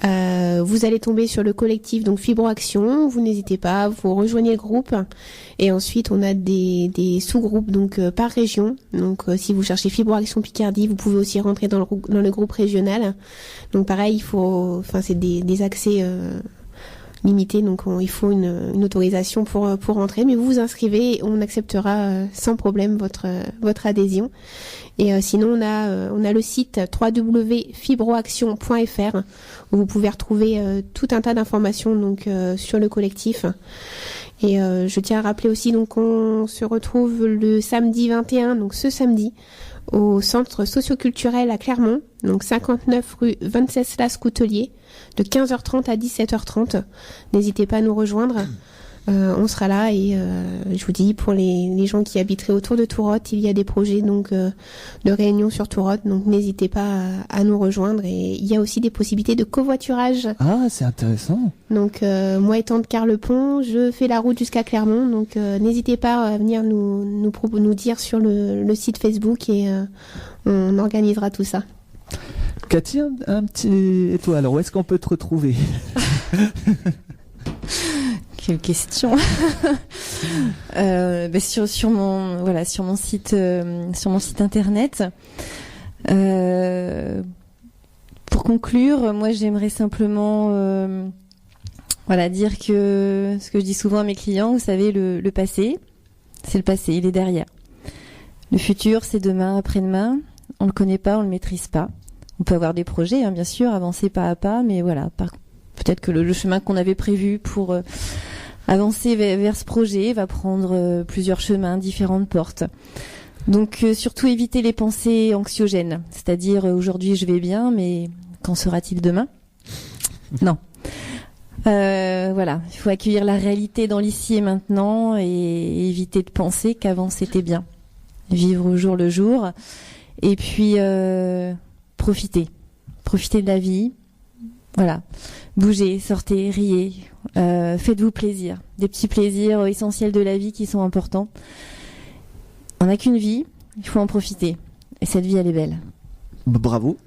Vous allez tomber sur le collectif donc Fibroaction. Vous n'hésitez pas, vous rejoignez le groupe. Et ensuite, on a des sous-groupes donc par région. Donc, si vous cherchez Fibroaction Picardie, vous pouvez aussi rentrer dans le groupe régional. Donc, pareil, c'est des accès limité, donc il faut une autorisation pour rentrer, mais vous vous inscrivez et on acceptera sans problème votre adhésion. Et sinon on a le site www.fibroaction.fr où vous pouvez retrouver tout un tas d'informations donc sur le collectif. Et je tiens à rappeler aussi donc on se retrouve le samedi 21, donc ce samedi, au centre socioculturel à Clermont, donc 59 rue Venceslas Coutelier, de 15h30 à 17h30. N'hésitez pas à nous rejoindre. on sera là et je vous dis, pour les gens qui habiteraient autour de Tourotte, il y a des projets donc de réunion sur Tourotte, donc n'hésitez pas à nous rejoindre, et il y a aussi des possibilités de covoiturage. Ah, c'est intéressant. Donc moi étant de Carlepont, je fais la route jusqu'à Clermont, donc n'hésitez pas à venir nous dire sur le site Facebook et on organisera tout ça. Cathy, un petit... Et toi, alors, où est-ce qu'on peut te retrouver? Quelle question. Sur mon site internet. Pour conclure, moi j'aimerais simplement dire que ce que je dis souvent à mes clients, vous savez, le passé, c'est le passé, il est derrière. Le futur, c'est demain, après-demain. On le connaît pas, on le maîtrise pas. On peut avoir des projets, bien sûr, avancer pas à pas, mais voilà, peut-être que le chemin qu'on avait prévu pour avancer vers ce projet va prendre plusieurs chemins, différentes portes. Donc surtout éviter les pensées anxiogènes, c'est-à-dire aujourd'hui je vais bien, mais qu'en sera-t-il demain? Non. Il faut accueillir la réalité dans l'ici et maintenant et éviter de penser qu'avant c'était bien. Vivre au jour le jour et puis profiter de la vie. Voilà, bougez, sortez, riez, faites-vous plaisir. Des petits plaisirs essentiels de la vie qui sont importants. On n'a qu'une vie, il faut en profiter. Et cette vie, elle est belle. Bravo,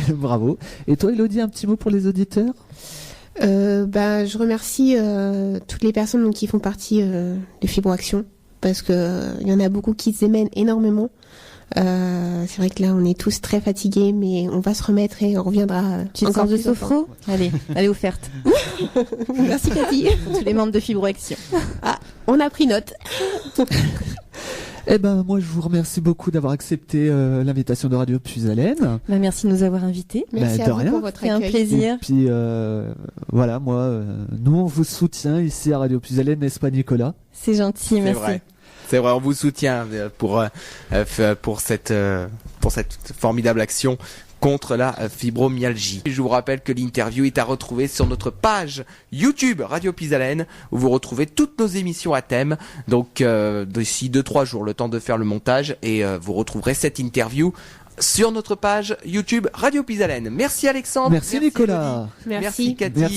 bravo. Et toi, Elodie, un petit mot pour les auditeurs? Je remercie toutes les personnes donc, qui font partie de Fibroaction, parce que il y en a beaucoup qui s'émènent énormément. C'est vrai que là on est tous très fatigués, mais on va se remettre et on reviendra encore de sophro. Allez, offerte. Merci Cathy. Pour tous les membres de Fibroaction. Ah, on a pris note. Eh ben, moi, je vous remercie beaucoup d'avoir accepté l'invitation de Radio Puisalène. Merci de nous avoir invités. Merci à vous pour votre accueil. C'est un plaisir. Et puis, nous, on vous soutient ici à Radio Puisalène, n'est-ce pas, Nicolas? C'est gentil, merci. C'est vrai, on vous soutient pour cette formidable action contre la fibromyalgie. Je vous rappelle que l'interview est à retrouver sur notre page YouTube Radio Puisalène, où vous retrouvez toutes nos émissions à thème. Donc d'ici 2-3 jours, le temps de faire le montage, et vous retrouverez cette interview sur notre page YouTube Radio Puisalène. Merci Alexandre. Merci Nicolas. Merci Cathy. Merci.